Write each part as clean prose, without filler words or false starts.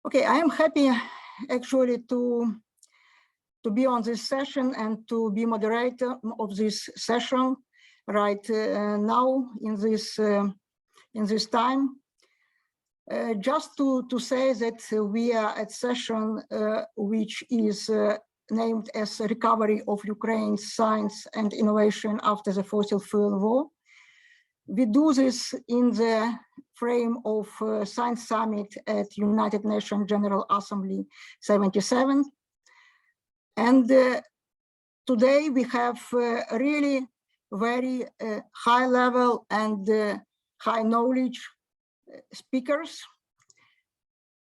Okay, I am happy actually to be on this session and to be moderator of this session right now in this time. Just to say that we are at session which is named as Recovery of Ukraine's Science and Innovation After the Fossil Fuel War. We do this in the frame of Science Summit at United Nations General Assembly 77. And today we have really very high level and high knowledge speakers.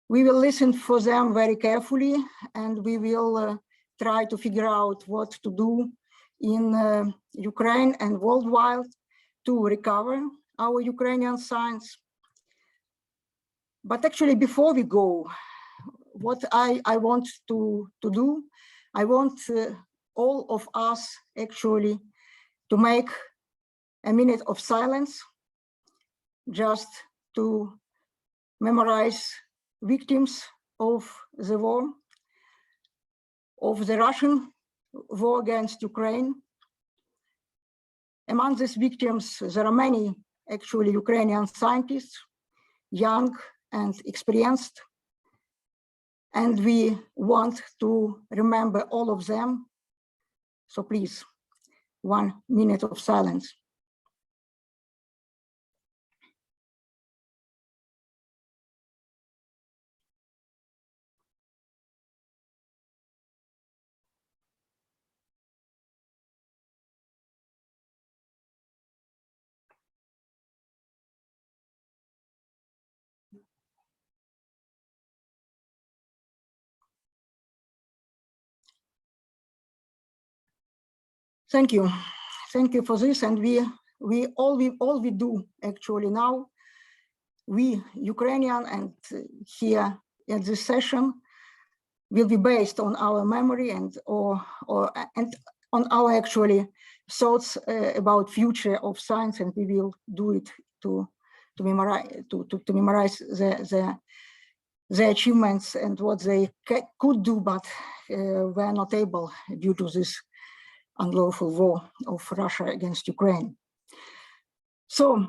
We will listen for them very carefully, and we will try to figure out what to do in Ukraine and worldwide to recover our Ukrainian science. But actually, before we go, what I want to do, I want all of us actually to make a minute of silence just to memorize victims of the war, of the Russian war against Ukraine. Among these victims, there are many actually Ukrainian scientists, young and experienced, and we want to remember all of them. So please, 1 minute of silence. Thank you for this. And all we do actually now, we Ukrainian and here at this session will be based on our memory and on our actually thoughts about future of science, and we will do it to memorize the achievements and what they could do, but were not able due to this unlawful war of Russia against Ukraine. So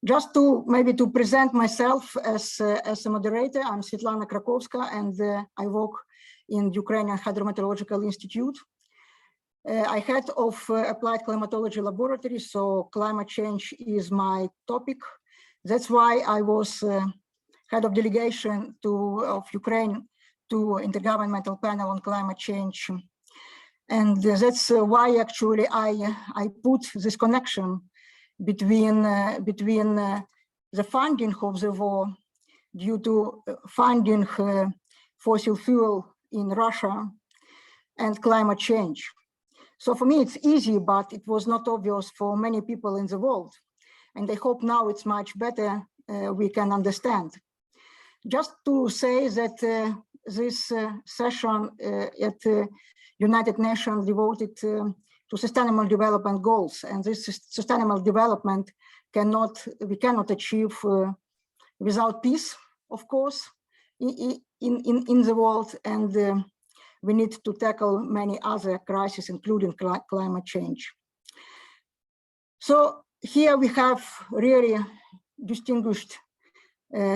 just to maybe to present myself as a moderator, I'm Svitlana Krakovska, and I work in Ukrainian Hydrometeorological Institute. I head of applied climatology laboratory, so climate change is my topic. That's why I was head of delegation of Ukraine to Intergovernmental Panel on Climate Change. And that's why actually I put this connection between the funding of the war due to funding fossil fuel in Russia and climate change. So for me, it's easy, but it was not obvious for many people in the world. And I hope now it's much better, we can understand. Just to say that this session at United Nations devoted to sustainable development goals, and this sustainable development we cannot achieve without peace, of course, in the world, and we need to tackle many other crises, including climate change. So here we have really distinguished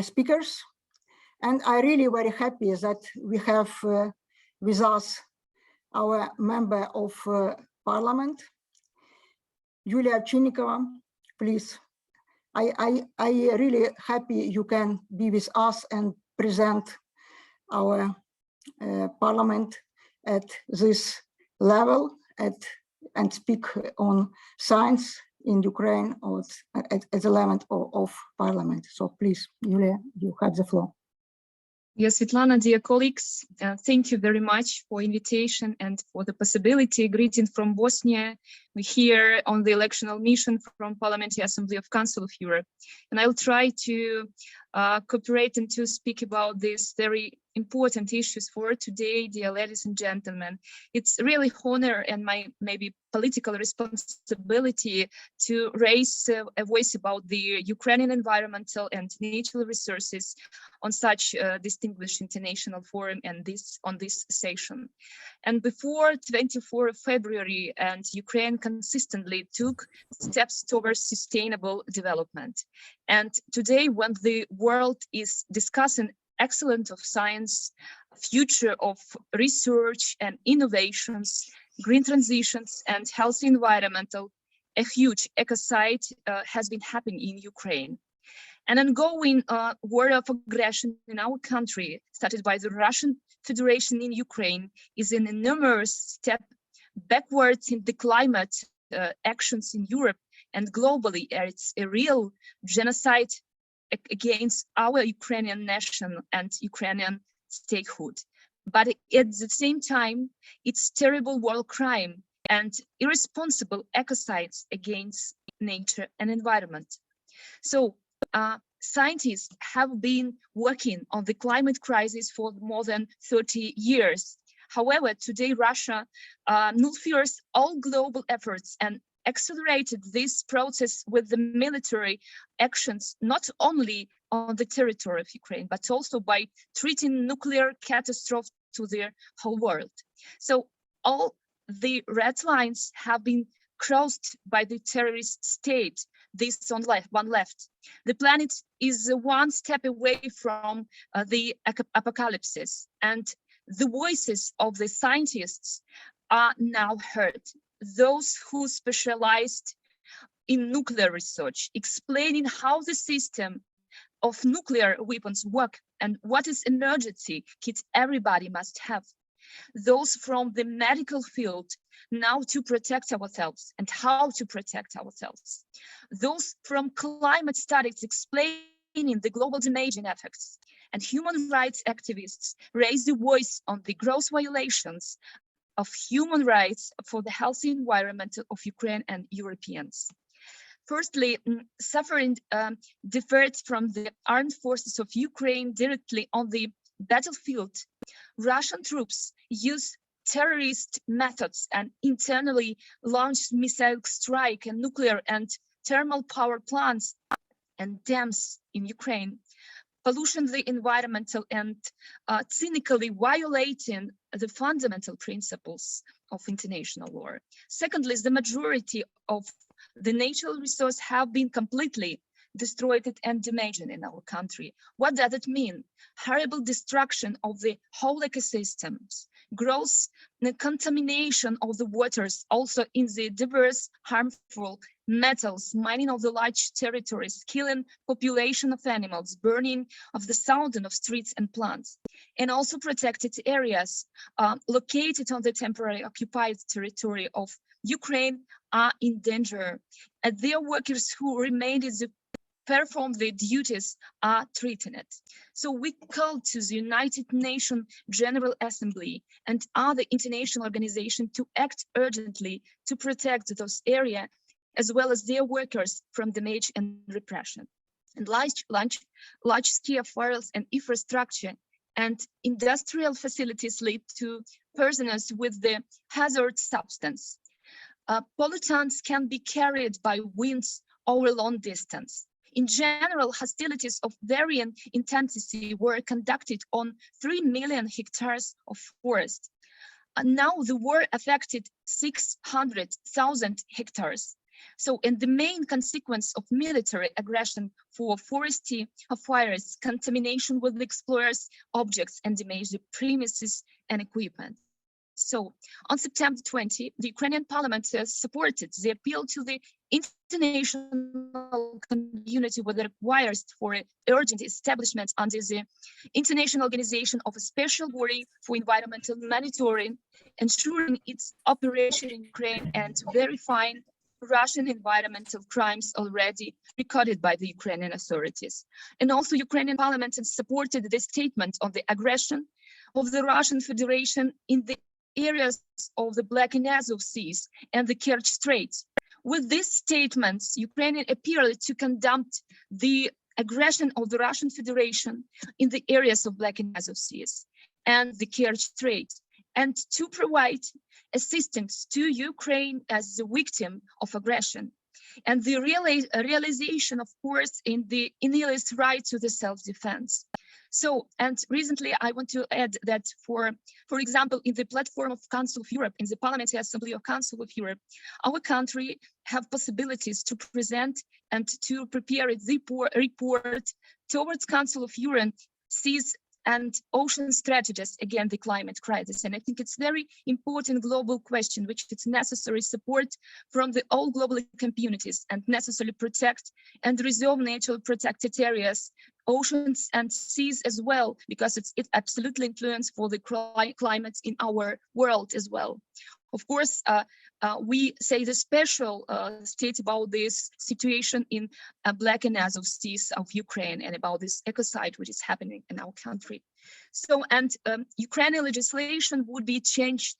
speakers, and I'm really very happy that we have with us our member of parliament, Yulia Ovchynnykova. Please, I really happy you can be with us and present our parliament at this level and speak on science in Ukraine or at the level of parliament. So please, Yulia, you have the floor. Yes, Svitlana, dear colleagues, thank you very much for invitation and for the possibility. Greeting from Bosnia. We're here on the electional mission from Parliamentary Assembly of Council of Europe. And I'll try to cooperate and to speak about this very important issues for today, dear ladies and gentlemen. It's really honor and my maybe political responsibility to raise a voice about the Ukrainian environmental and natural resources on such a distinguished international forum and on this session. And before 24 February, and Ukraine consistently took steps towards sustainable development. And today, when the world is discussing excellence of science, future of research and innovations, green transitions and healthy environmental, a huge ecocide has been happening in Ukraine. An ongoing war of aggression in our country, started by the Russian Federation in Ukraine, is an enormous step backwards in the climate actions in Europe and globally. It's a real genocide against our Ukrainian nation and Ukrainian statehood. But at the same time, it's terrible war crime and irresponsible ecocides against nature and environment. So scientists have been working on the climate crisis for more than 30 years. However, today Russia nullifies all global efforts and accelerated this process with the military actions, not only on the territory of Ukraine, but also by treating nuclear catastrophe to the whole world. So all the red lines have been crossed by the terrorist state. This on one left. The planet is one step away from the apocalypse, and the voices of the scientists are now heard. Those who specialized in nuclear research, explaining how the system of nuclear weapons work and what is emergency kit everybody must have. Those from the medical field now to protect ourselves and how to protect ourselves. Those from climate studies explaining the global damaging effects, and human rights activists raise the voice on the gross violations of human rights for the healthy environment of Ukraine and Europeans. Firstly, suffering deferred from the armed forces of Ukraine directly on the battlefield. Russian troops use terrorist methods and internally launched missile strike and nuclear and thermal power plants and dams in Ukraine, pollution the environmental and cynically violating the fundamental principles of international law. Secondly, the majority of the natural resources have been completely destroyed and damaged in our country. What does it mean? Horrible destruction of the whole ecosystems, gross contamination of the waters, also in the diverse harmful metals, mining of the large territories, killing population of animals, burning of the thousands of streets and plants, and also protected areas located on the temporary occupied territory of Ukraine are in danger, and their workers who remained in the perform their duties are threatened. So we call to the United Nations General Assembly and other international organizations to act urgently to protect those areas as well as their workers from damage and repression. And large-scale fires and infrastructure and industrial facilities lead to poisonous with the hazard substance. Pollutants can be carried by winds over long distance. In general, hostilities of varying intensity were conducted on 3 million hectares of forest. Now the war affected 600,000 hectares. So, and the main consequence of military aggression for forestry fires, contamination with explorers' objects and damage the premises and equipment. So on September 20, the Ukrainian parliament supported the appeal to the international community with the requires for urgent establishment under the International Organization of a Special Body for Environmental Monitoring, ensuring its operation in Ukraine and verifying Russian environmental crimes already recorded by the Ukrainian authorities. And also Ukrainian parliament supported the statement on the aggression of the Russian Federation in the areas of the Black and Azov Seas and the Kerch Strait. With these statements, Ukraine appeared to condemn the aggression of the Russian Federation in the areas of Black and Azov Seas and the Kerch Strait, and to provide assistance to Ukraine as the victim of aggression. And the realization, of course, in the nihilist right to the self-defense. So, and recently I want to add that for example, in the platform of Council of Europe, in the Parliamentary Assembly of Council of Europe, our country have possibilities to present and to prepare its report towards Council of Europe, seas and ocean strategies against the climate crisis. And I think it's very important global question, which it's necessary support from the all global communities and necessarily protect and reserve natural protected areas, oceans and seas as well, because it absolutely influence for the climate in our world as well. Of course, we say the special state about this situation in Black and Azov Seas of Ukraine and about this ecocide which is happening in our country. So, and Ukrainian legislation would be changed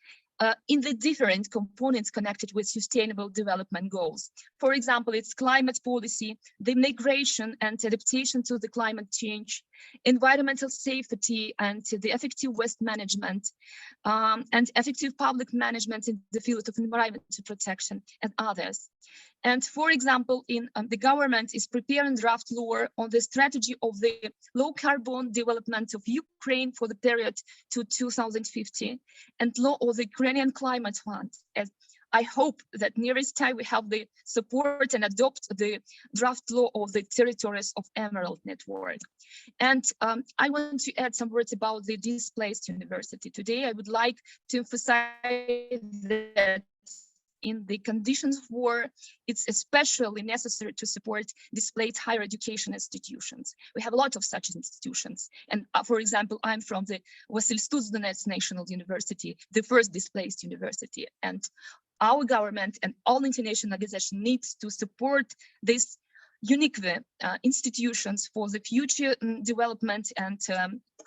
in the different components connected with sustainable development goals. For example, it's climate policy, the migration and adaptation to the climate change, environmental safety and the effective waste management, and effective public management in the field of environmental protection and others. And for example, the government is preparing draft law on the strategy of the low carbon development of Ukraine for the period to 2050 and law of the Ukrainian climate fund. As I hope that nearest time we have the support and adopt the draft law of the territories of Emerald Network. And I want to add some words about the displaced university. Today, I would like to emphasize that in the conditions of war, it's especially necessary to support displaced higher education institutions. We have a lot of such institutions. And for example, I'm from the Vasil Stuzdonets National University, the first displaced university. And our government and all international organizations needs to support these unique institutions for the future development and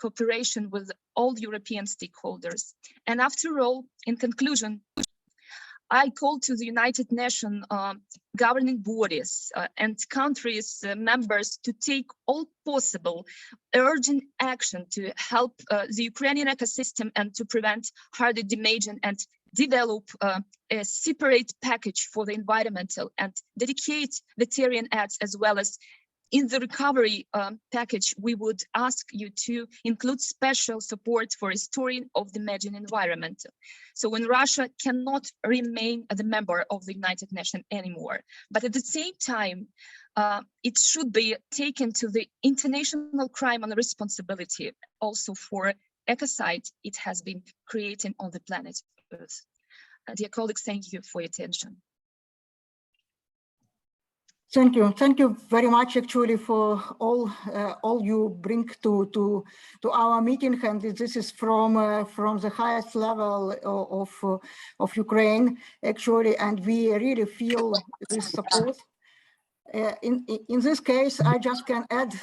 cooperation with all European stakeholders. And after all, in conclusion, I call to the United Nations governing bodies and countries members to take all possible urgent action to help the Ukrainian ecosystem and to prevent further damage and develop a separate package for the environmental and dedicate the Tyrian acts as well as in the recovery package, we would ask you to include special support for restoring of the marine environment. So when Russia cannot remain the member of the United Nations anymore, but at the same time, it should be taken to the international crime and responsibility also for ecocide it has been creating on the planet Earth. Dear colleagues, thank you for your attention. Thank you very much, actually, for all you bring to our meeting, and this is from the highest level of Ukraine, actually, and we really feel this support. In this case, I just can add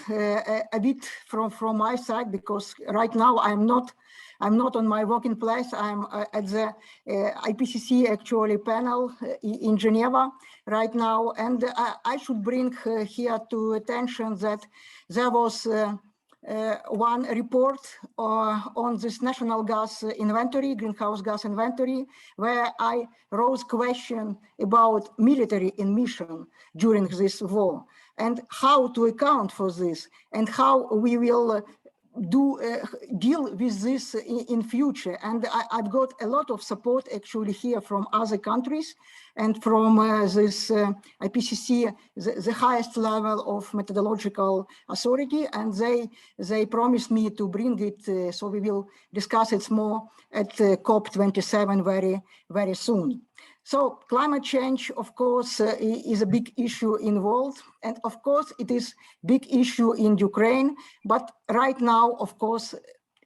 a bit from my side, because right now I'm not on my working place. I'm at the IPCC actually panel in Geneva right now, and I should bring here to attention that there was one report on this national gas inventory, greenhouse gas inventory, where I raised question about military emission during this war and how to account for this and how we will deal with this in future. And I've got a lot of support actually here from other countries and from this IPCC, the highest level of methodological authority, and they promised me to bring it, so we will discuss it more at COP27 very soon. So climate change, of course, is a big issue in the world, and of course it is big issue in Ukraine, but right now, of course,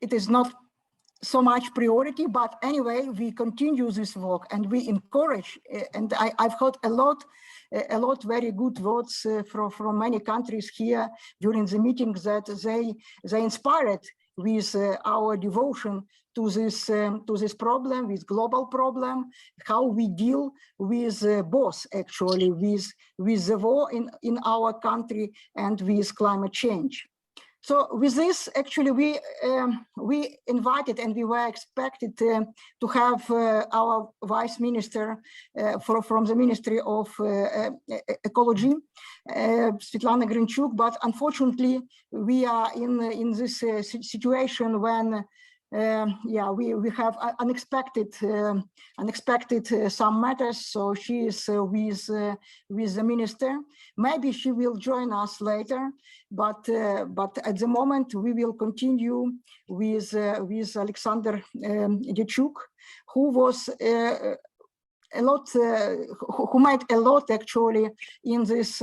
it is not so much priority, but anyway, we continue this work and we encourage, and I've heard a lot very good words from many countries here during the meetings that they inspired our devotion to this problem, with global problem, how we deal with both actually with the war in our country and with climate change. So with this, actually, we invited and we were expected to have our vice minister from the Ministry of Ecology, Svitlana Grinchuk, but unfortunately, we are in this situation when we have unexpected some matters. So she is with the minister. Maybe she will join us later, but at the moment we will continue with Oleksandr Diachuk, who was who made a lot actually in this.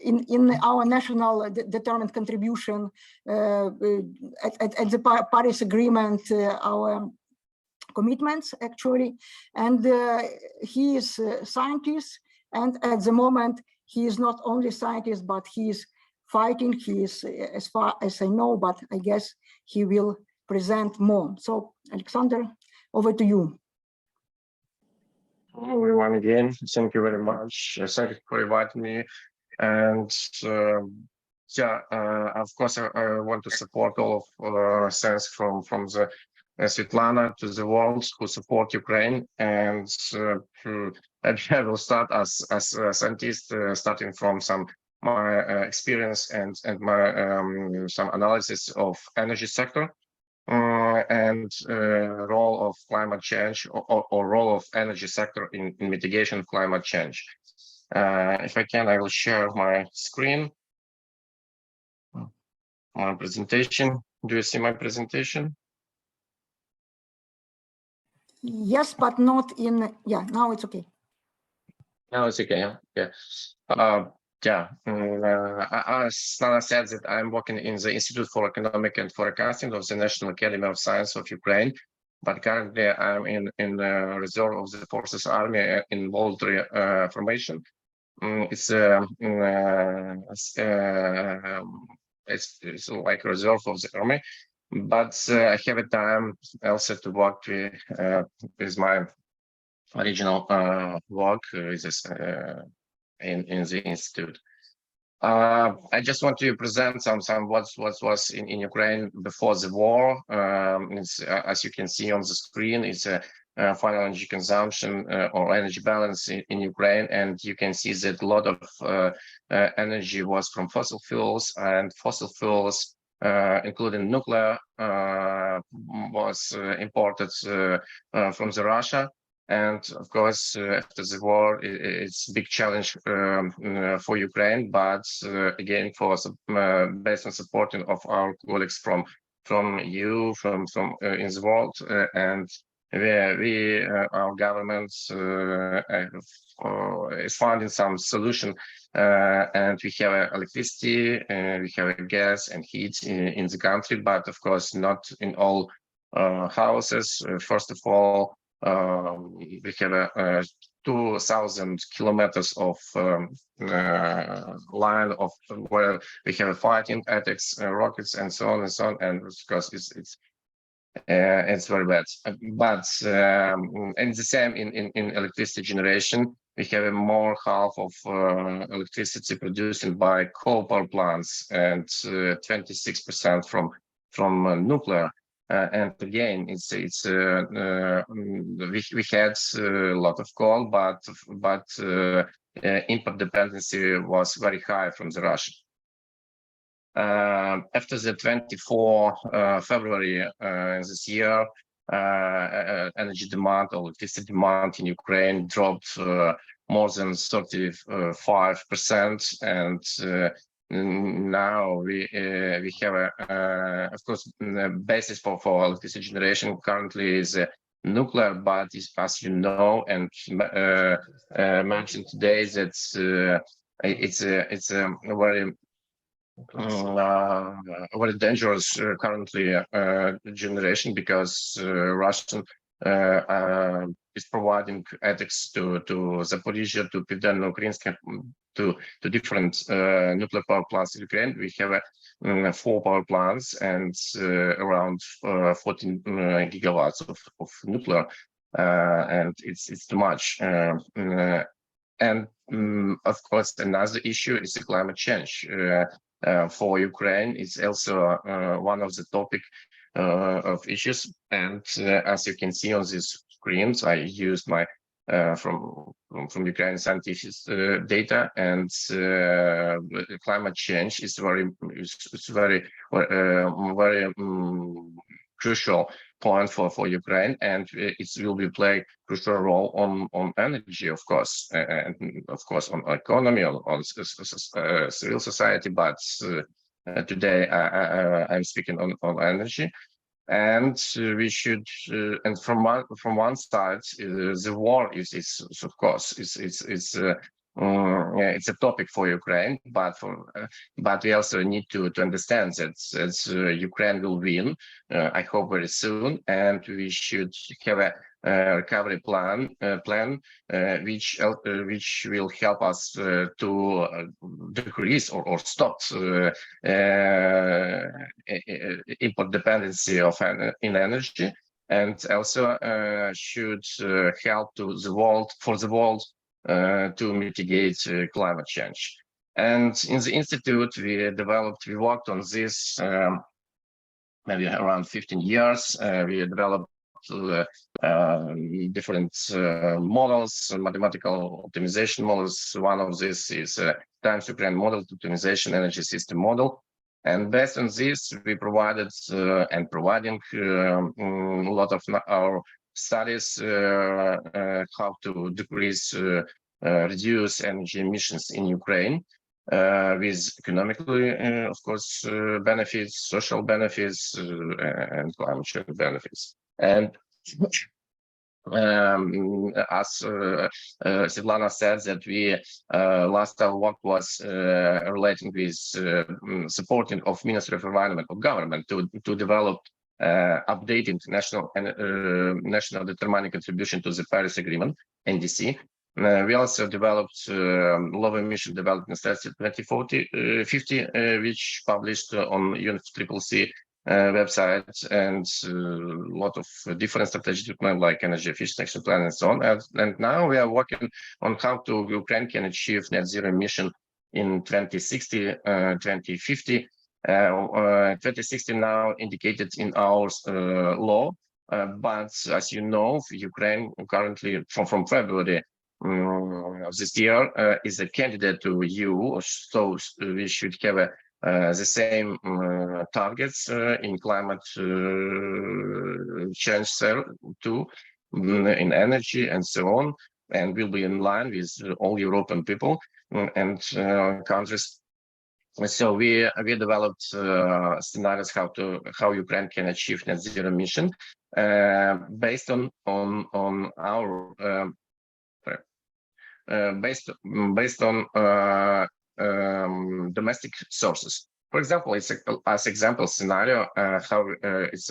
In our national determined contribution at the Paris Agreement, our commitments actually, and he is a scientist, and at the moment he is not only scientist, but he is fighting. He is, as far as I know, but I guess he will present more. So Oleksandr, over to you. Hello everyone again, thank you very much. Thank you for inviting me. And of course, I want to support all of thanks from the Svitlana to the world who support Ukraine. And I will start as a scientist, starting from my experience and my some analysis of energy sector and role of climate change or role of energy sector in mitigation of climate change. If I can, I will share my screen, my presentation. Do you see my presentation? Yes, but not in, now it's okay. Now it's okay, as Nana said, that I'm working in the Institute for Economic and Forecasting of the National Academy of Science of Ukraine. But currently I'm in the reserve of the Forces Army in voluntary formation. It's like reserve of the army, but I have a time also to work with my original work in the institute. I just want to present some what was in Ukraine before the war. As you can see on the screen, it's a final energy consumption or energy balance in Ukraine, and you can see that a lot of energy was from fossil fuels, and fossil fuels, including nuclear, was imported from Russia. And of course, after the war, it's a big challenge for Ukraine. But again, based on supporting of our colleagues from EU, from in the world, and our government is finding some solution, and we have electricity, we have gas and heat in the country, but of course not in all houses. First of all, we have 2,000 kilometers of line of where we have fighting attacks, rockets, and so on and so on. And of course, it's very bad. But and the same in electricity generation, we have more half of electricity produced by coal power plants and 26% from nuclear. And again, we had a lot of coal, but import dependency was very high from the Russia. After the 24 February this year, energy demand, electricity demand in Ukraine dropped more than 35%, and now we have of course the basis for electricity generation currently is nuclear, but as you know and mentioned today, that it's a very dangerous currently generation, because Russian is providing attacks to Zaporizhzhia, to Pivdенно-Ukrainsk to different nuclear power plants in Ukraine. We have 4 power plants and around 14 gigawatts of nuclear, and it's too much. And of course, another issue is the climate change. For Ukraine, it's also one of the topic of issues. And as you can see on these screens, I used my from Ukrainian scientific data, and climate change is very crucial point for Ukraine, and it will be play crucial role on energy, of course, and of course on economy, on civil society. But today I'm speaking on energy. And we should, and from one side, the war is of course it's a topic for Ukraine, but we also need to understand that Ukraine will win. I hope very soon, and we should have a recovery plan which will help us to decrease or stop import dependency in energy, and also should help to the world to mitigate climate change. And in the institute, we worked on this maybe around 15 years. We developed different models, mathematical optimization models. One of this is Times Ukraine model, optimization energy system model. And based on this, we provided and providing a lot of our studies how to decrease, reduce energy emissions in Ukraine with economically, of course, benefits, social benefits, and climate change benefits. And as Svitlana said, that we last our work was relating with supporting of Ministry of Environment of government to develop updated national determining contribution to the Paris Agreement, NDC. We also developed low emission development strategy 2050, which published on UNFCCC website, and a lot of different strategic plans like energy efficiency action plan and so on. And now we are working on how to Ukraine can achieve net zero emission in 2060, 2050. 2060 now indicated in our law, but as you know, Ukraine currently from February of this year is a candidate to EU, so we should have the same targets in climate change too, in energy and so on, and will be in line with all European people and countries. So we developed scenarios how Ukraine can achieve net zero emission based on our based on domestic sources. For example, it's as example scenario how it's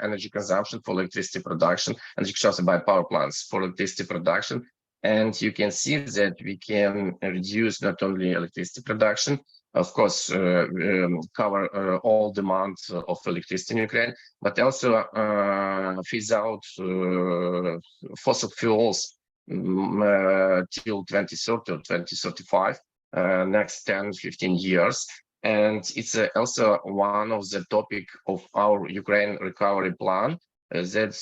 energy consumption for electricity production, energy consumption by power plants for electricity production, and you can see that we can reduce not only electricity production, of course, cover all demand of electricity in Ukraine, but also phase out fossil fuels till 2030 or 2035, next 10-15 years. And it's also one of the topic of our Ukraine recovery plan that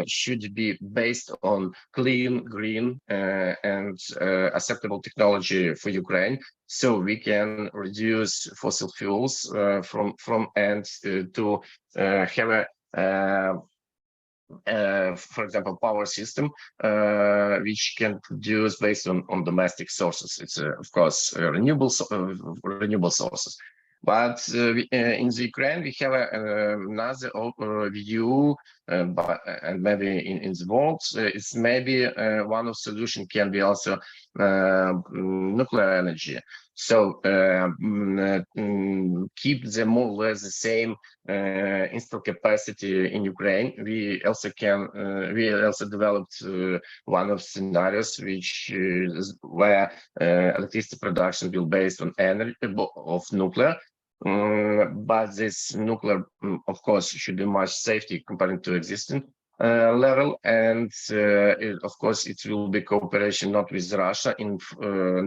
should be based on clean, green, and acceptable technology for Ukraine, so we can reduce fossil fuels from and to have a for example, power system which can produce based on domestic sources. It's of course renewable sources. But in the Ukraine, we have another view and maybe in the world, it's maybe one of solution can be also nuclear energy. So keep the more or less the same install capacity in Ukraine. We also developed one of scenarios which where electricity production will be based on energy of nuclear. But this nuclear, of course, should be much safety compared to existing level, and of course it will be cooperation not with Russia in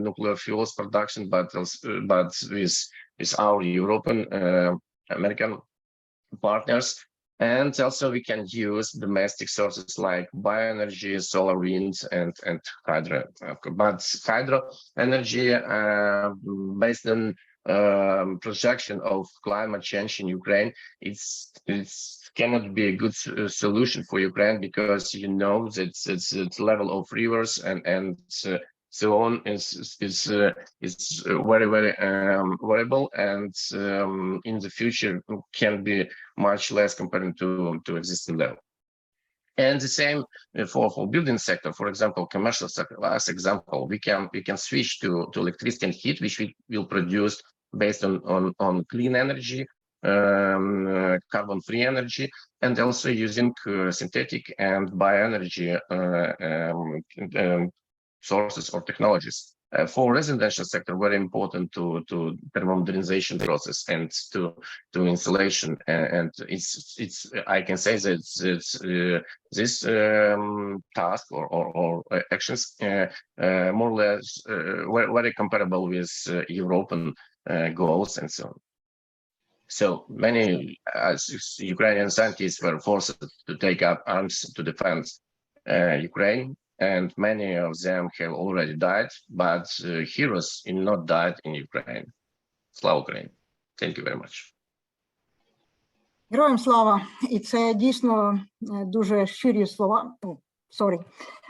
nuclear fuels production, but with our European, American partners. And also we can use domestic sources like bioenergy, solar, wind, and hydro. But hydro energy based on projection of climate change in Ukraine, it's cannot be a good solution for Ukraine, because you know that it's level of rivers and so on is very variable, and in the future can be much less compared to existing level. And the same for building sector, for example, commercial sector. As example, we can switch to electricity and heat, which we will produce based on clean energy, carbon-free energy, and also using synthetic and bioenergy sources or technologies. For residential sector, very important to thermomodernization process and to installation, and it's I can say that this task or actions more or less very comparable with European goals and so on. So many Ukrainian scientists were forced to take up arms to defend Ukraine, and many of them have already died, but heroes not died in Ukraine. Slava Ukraine. Thank you very much. Героям слава. І це дійсно дуже щирі слова. Sorry,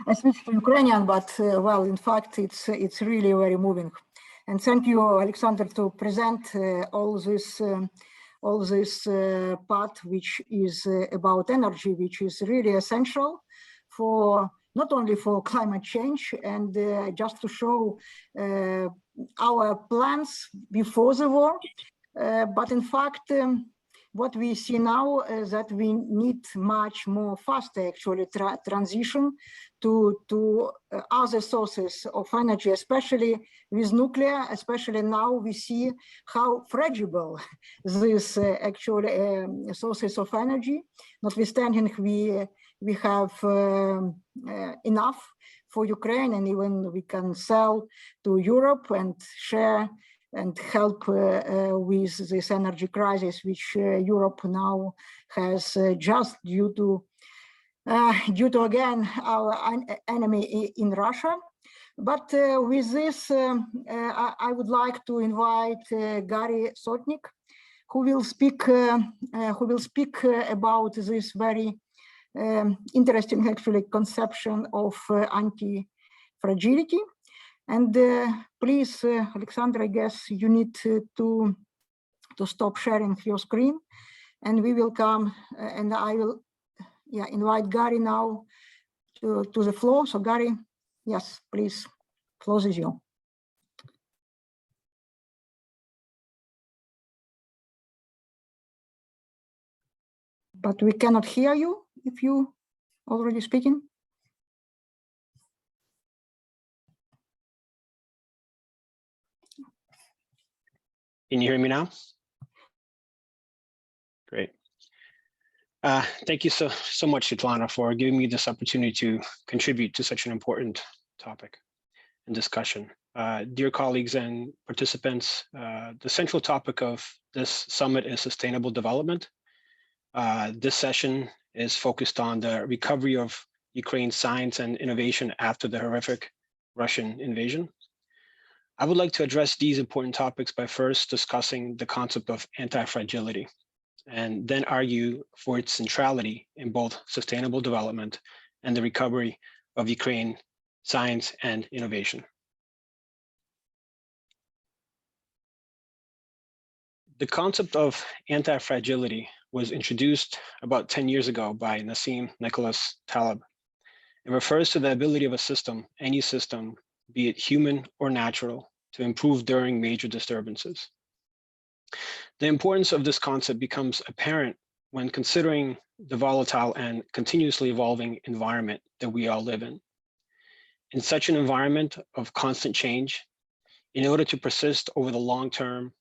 I switched to Ukrainian, but well, in fact, it's really very moving. And thank you, Oleksandr, to present all this part, which is about energy, which is really essential for not only for climate change, and just to show our plans before the war, but in fact, what we see now is that we need much more faster actually transition to other sources of energy, especially with nuclear. Especially now we see how fragile these actually sources of energy. Notwithstanding, we have enough for Ukraine, and even we can sell to Europe and share and help with this energy crisis, which Europe now has just due to again our enemy in Russia. But with this, I would like to invite Garry Sotnik, who will speak about this very interesting actually conception of anti-fragility. And please, Oleksandr, I guess you need to stop sharing your screen, and we will come, and I will invite Garry now to the floor. So Garry, yes, please, floor is yours. But we cannot hear you if you already speaking. Can you hear me now? Great. Thank you so much, Svitlana, for giving me this opportunity to contribute to such an important topic and discussion. Dear colleagues and participants, the central topic of this summit is sustainable development. This session is focused on the recovery of Ukraine's science and innovation after the horrific Russian invasion. I would like to address these important topics by first discussing the concept of anti-fragility, and then argue for its centrality in both sustainable development and the recovery of Ukraine science and innovation. The concept of anti-fragility was introduced about 10 years ago by Nassim Nicholas Taleb. It refers to the ability of a system, any system, be it human or natural, to improve during major disturbances. The importance of this concept becomes apparent when considering the volatile and continuously evolving environment that we all live in. In such an environment of constant change, in order to persist over the long term,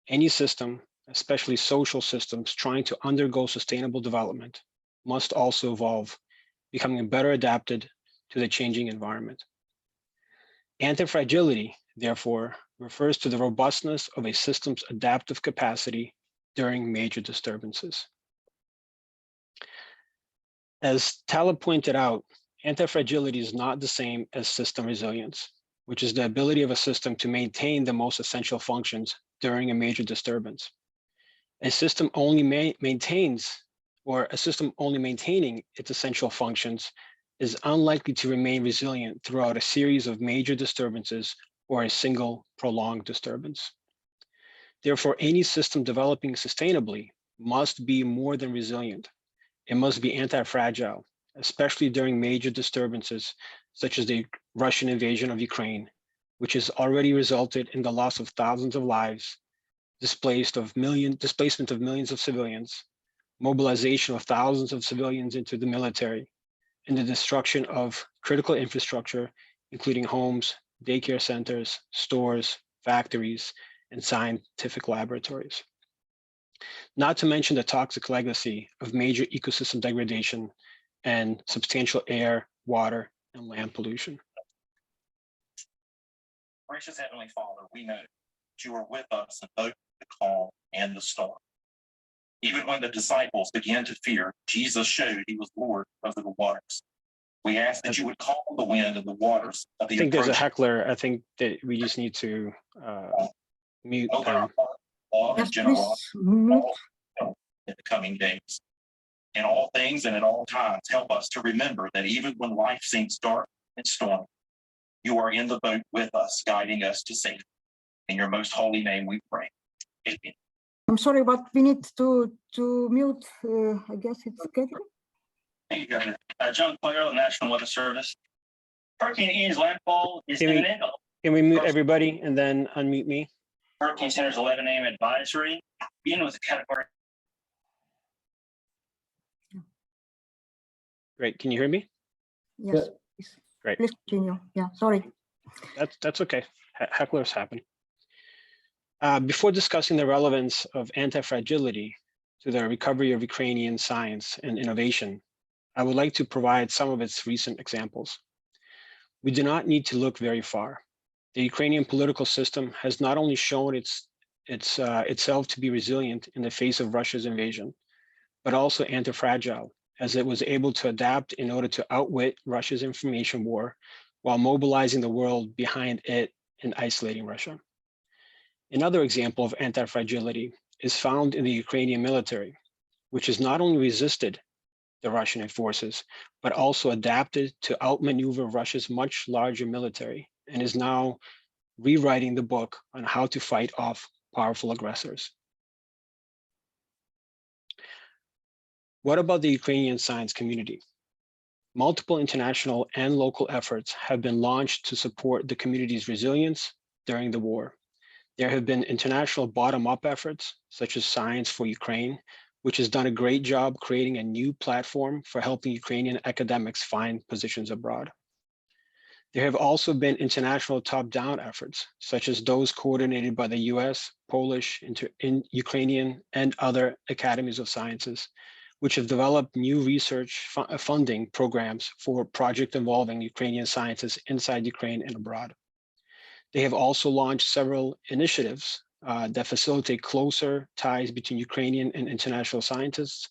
any system, especially social systems trying to undergo sustainable development, must also evolve, becoming better adapted to the changing environment. Antifragility, therefore, refers to the robustness of a system's adaptive capacity during major disturbances. As Taleb pointed out, antifragility is not the same as system resilience, which is the ability of a system to maintain the most essential functions during a major disturbance. A system only maintaining its essential functions is unlikely to remain resilient throughout a series of major disturbances or a single prolonged disturbance. Therefore, any system developing sustainably must be more than resilient. It must be anti-fragile, especially during major disturbances, such as the Russian invasion of Ukraine, which has already resulted in the loss of thousands of lives, displacement of millions of civilians, mobilization of thousands of civilians into the military, and the destruction of critical infrastructure, including homes, daycare centers, stores, factories, and scientific laboratories. Not to mention the toxic legacy of major ecosystem degradation and substantial air, water, and land pollution. Gracious Heavenly Father, we know that you are with us in both the calm and the storm. Even when the disciples began to fear, Jesus showed he was Lord of the waters. We ask that you would calm the wind and the waters of the I think there's a heckler. I think that we just need to mute open them. our heart, love, and Yes, generosity please mute. in the coming days. In all things and at all times, help us to remember that even when life seems dark and stormy, you are in the boat with us, guiding us to safety. In your most holy name we pray. Amen. I'm sorry, but we need to mute. I guess it's Catherine. Thank you, Governor. John Clare, National Weather Service. Hurricane Ian's landfall is imminent. Can we mute everybody and then unmute me? Hurricane Center's 11 a.m. advisory. Begin with a category. Great. Can you hear me? Yes. Please. Great. Please continue. Yeah. Sorry. That's okay. Hecklers happen. Before discussing the relevance of antifragility to the recovery of Ukrainian science and innovation, I would like to provide some of its recent examples. We do not need to look very far. The Ukrainian political system has not only shown itself to be resilient in the face of Russia's invasion, but also anti-fragile, as it was able to adapt in order to outwit Russia's information war while mobilizing the world behind it and isolating Russia. Another example of anti-fragility is found in the Ukrainian military, which has not only resisted the Russian forces, but also adapted to outmaneuver Russia's much larger military and is now rewriting the book on how to fight off powerful aggressors. What about the Ukrainian science community? Multiple international and local efforts have been launched to support the community's resilience during the war. There have been international bottom-up efforts, such as Science for Ukraine, which has done a great job creating a new platform for helping Ukrainian academics find positions abroad. There have also been international top-down efforts, such as those coordinated by the US, Polish, Ukrainian, and other academies of sciences, which have developed new research funding programs for projects involving Ukrainian scientists inside Ukraine and abroad. They have also launched several initiatives that facilitate closer ties between Ukrainian and international scientists,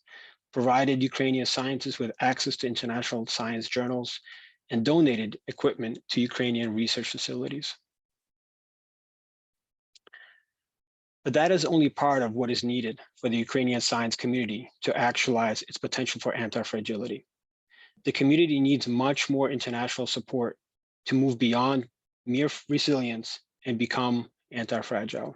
provided Ukrainian scientists with access to international science journals, and donated equipment to Ukrainian research facilities. But that is only part of what is needed for the Ukrainian science community to actualize its potential for anti-fragility. The community needs much more international support to move beyond mere resilience and become anti-fragile.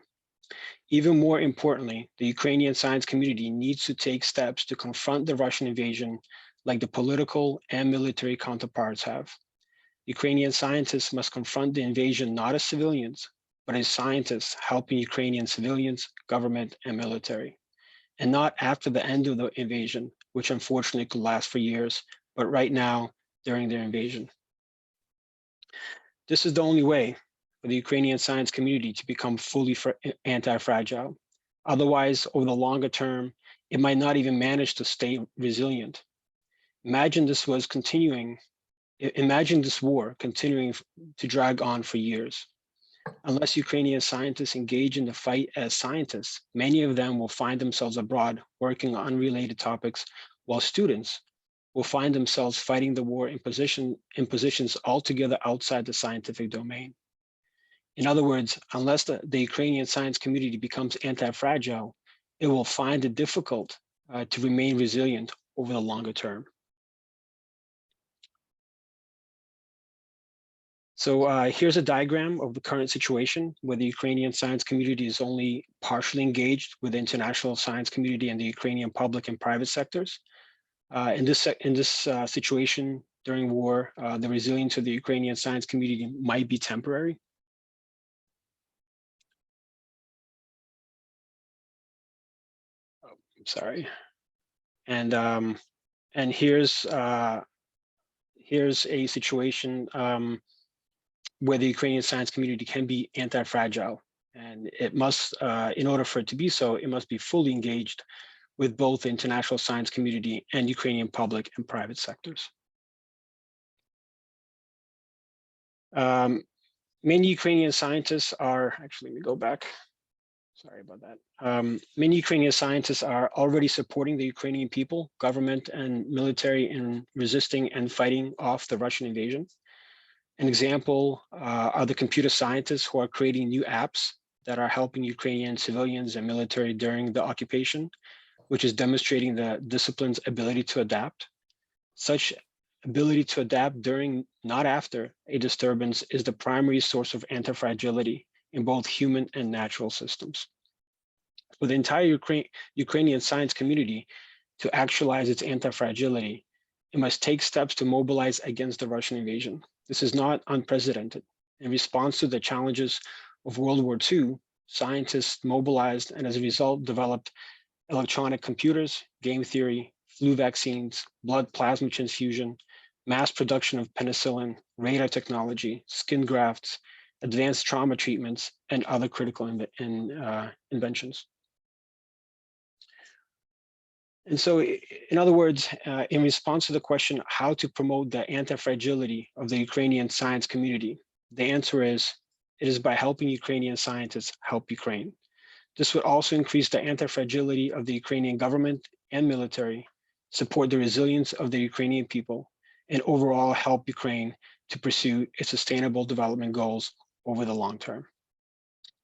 Even more importantly, the Ukrainian science community needs to take steps to confront the Russian invasion like the political and military counterparts have. Ukrainian scientists must confront the invasion not as civilians, but as scientists helping Ukrainian civilians, government, and military, and not after the end of the invasion, which unfortunately could last for years, but right now during their invasion. This is the only way for the Ukrainian science community to become fully anti-fragile. Otherwise, over the longer term, it might not even manage to stay resilient. Imagine this war continuing to drag on for years. Unless Ukrainian scientists engage in the fight as scientists, many of them will find themselves abroad working on unrelated topics, while students will find themselves fighting the war in positions altogether outside the scientific domain. In other words, unless the Ukrainian science community becomes anti-fragile, it will find it difficult to remain resilient over the longer term. So here's a diagram of the current situation where the Ukrainian science community is only partially engaged with the international science community and the Ukrainian public and private sectors. In this situation during war, the resilience of the Ukrainian science community might be temporary. Oh, I'm sorry. And here's a situation where the Ukrainian science community can be anti-fragile, and it must, in order for it to be so, it must be fully engaged with both the international science community and Ukrainian public and private sectors. Many Ukrainian scientists are, actually, let me go back. Sorry about that. Many Ukrainian scientists are already supporting the Ukrainian people, government, and military in resisting and fighting off the Russian invasion. An example are the computer scientists who are creating new apps that are helping Ukrainian civilians and military during the occupation, which is demonstrating the discipline's ability to adapt. Such ability to adapt during, not after, a disturbance is the primary source of antifragility in both human and natural systems. For the entire Ukrainian science community to actualize its antifragility, it must take steps to mobilize against the Russian invasion. This is not unprecedented. In response to the challenges of World War II, scientists mobilized and as a result developed electronic computers, game theory, flu vaccines, blood plasma transfusion, mass production of penicillin, radar technology, skin grafts, advanced trauma treatments, and other critical inventions. And so, in other words, in response to the question, how to promote the anti-fragility of the Ukrainian science community, the answer is, it is by helping Ukrainian scientists help Ukraine. This would also increase the anti-fragility of the Ukrainian government and military, support the resilience of the Ukrainian people, and overall help Ukraine to pursue its sustainable development goals over the long term.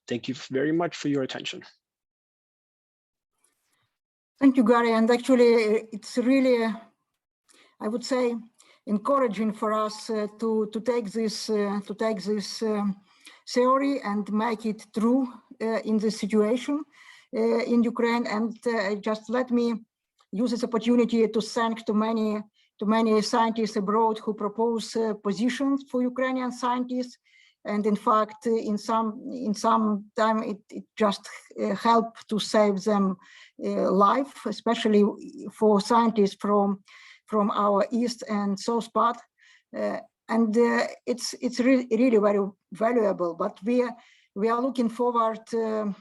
Thank you very much for your attention. Thank you, Garry. And actually, it's really, I would say, encouraging for us to take this theory and make it true in this situation in Ukraine. And just let me use this opportunity to thank to many scientists abroad who propose positions for Ukrainian scientists. And in fact, in some time, it just helped to save them life, especially for scientists from our east and south part. And it's really very valuable. But we are looking forward to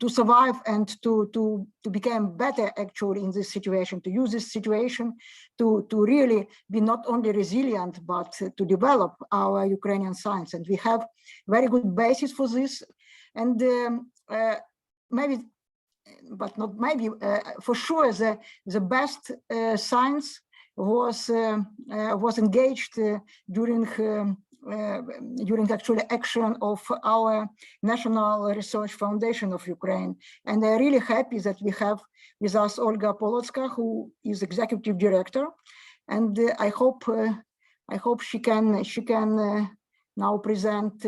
survive and to become better actually in this situation, to use this situation to really be not only resilient, but to develop our Ukrainian science. And we have very good basis for this. And maybe, but not maybe, for sure, the best science was engaged during actually action of our National Research Foundation of Ukraine. And I'm really happy that we have with us Olga Polotska, who is executive director. And I hope she can now present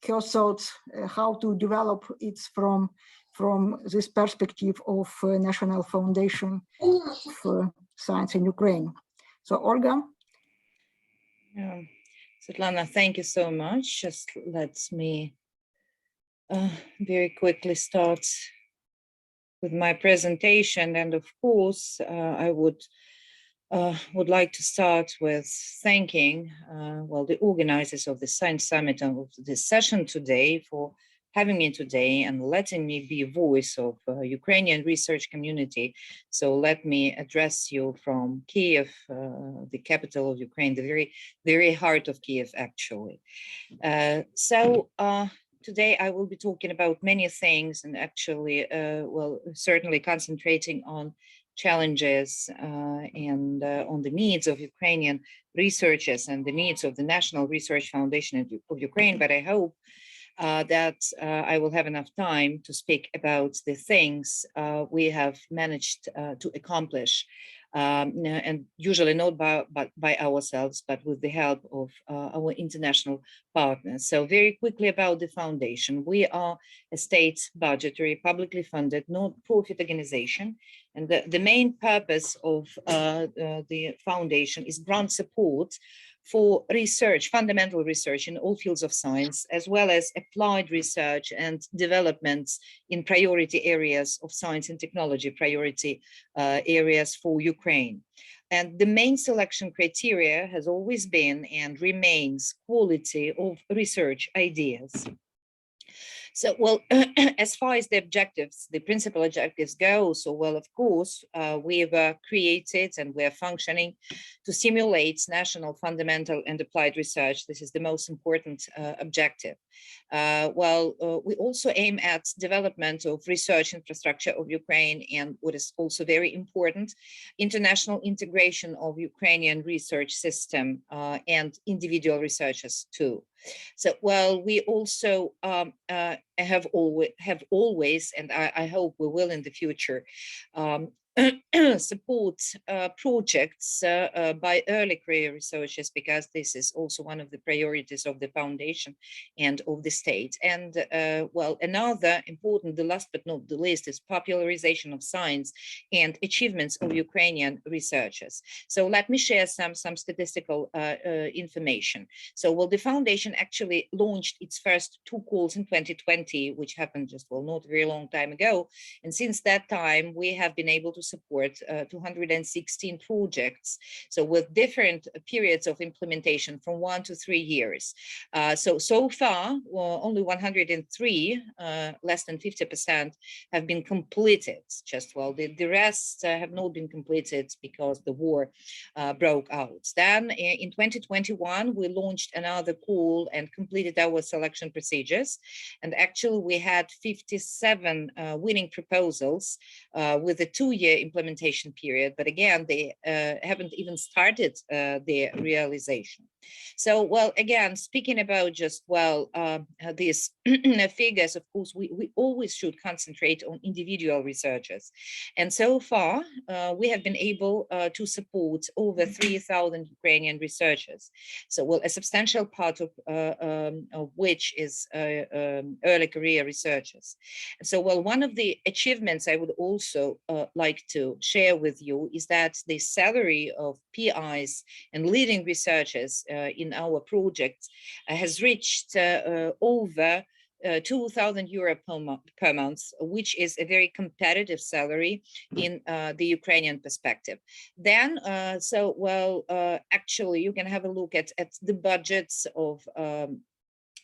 her thoughts how to develop it from this perspective of National Foundation for Science in Ukraine. So Olga. Yeah. Svitlana, thank you so much. Just let me very quickly start with my presentation. And of course, I would like to start with thanking, well, the organizers of the Science Summit and of this session today for having me today and letting me be a voice of Ukrainian research community. So let me address you from Kiev, the capital of Ukraine, the very heart of Kiev, actually. Today I will be talking about many things and actually, well, certainly concentrating on challenges and on the needs of Ukrainian researchers and the needs of the National Research Foundation of Ukraine. But I hope that I will have enough time to speak about the things we have managed to accomplish, and usually not by ourselves, but with the help of our international partners. So very quickly about the foundation. We are a state budgetary, publicly funded, non-profit organization. And the main purpose of the foundation is grant support for research, fundamental research in all fields of science, as well as applied research and developments in priority areas of science and technology, priority areas for Ukraine. And the main selection criteria has always been and remains quality of research ideas. So, well, as far as the objectives, the principal objectives go, so, well, of course, we have created and we're functioning to stimulate national fundamental and applied research. This is the most important objective. We also aim at development of research infrastructure of Ukraine, and what is also very important, international integration of Ukrainian research system and individual researchers too. So, well, we also have always, and I hope we will in the future, support projects by early career researchers, because this is also one of the priorities of the foundation and of the state. And well, another important, the last but not the least, is popularization of science and achievements of Ukrainian researchers. So let me share some statistical information. So, well, the foundation actually launched its first 2 calls in 2020, which happened just, well, not a very long time ago. And since that time, we have been able to support 216 projects, so with different periods of implementation from 1 to 3 years. So far, only 103, less than 50%, have been completed. Just, well, the rest have not been completed because the war broke out. Then in 2021, we launched another call and completed our selection procedures. And actually, we had 57 winning proposals with a 2-year implementation period, but again, they haven't even started their realization. So, well, again, speaking about just, well, these figures, of course, we always should concentrate on individual researchers. And so far, we have been able to support over 3,000 Ukrainian researchers. So, well, a substantial part of which is early career researchers. So, well, one of the achievements I would also like to share with you is that the salary of PIs and leading researchers in our project has reached over 2,000 euro per month, which is a very competitive salary in the Ukrainian perspective. Then, actually, you can have a look at the budgets of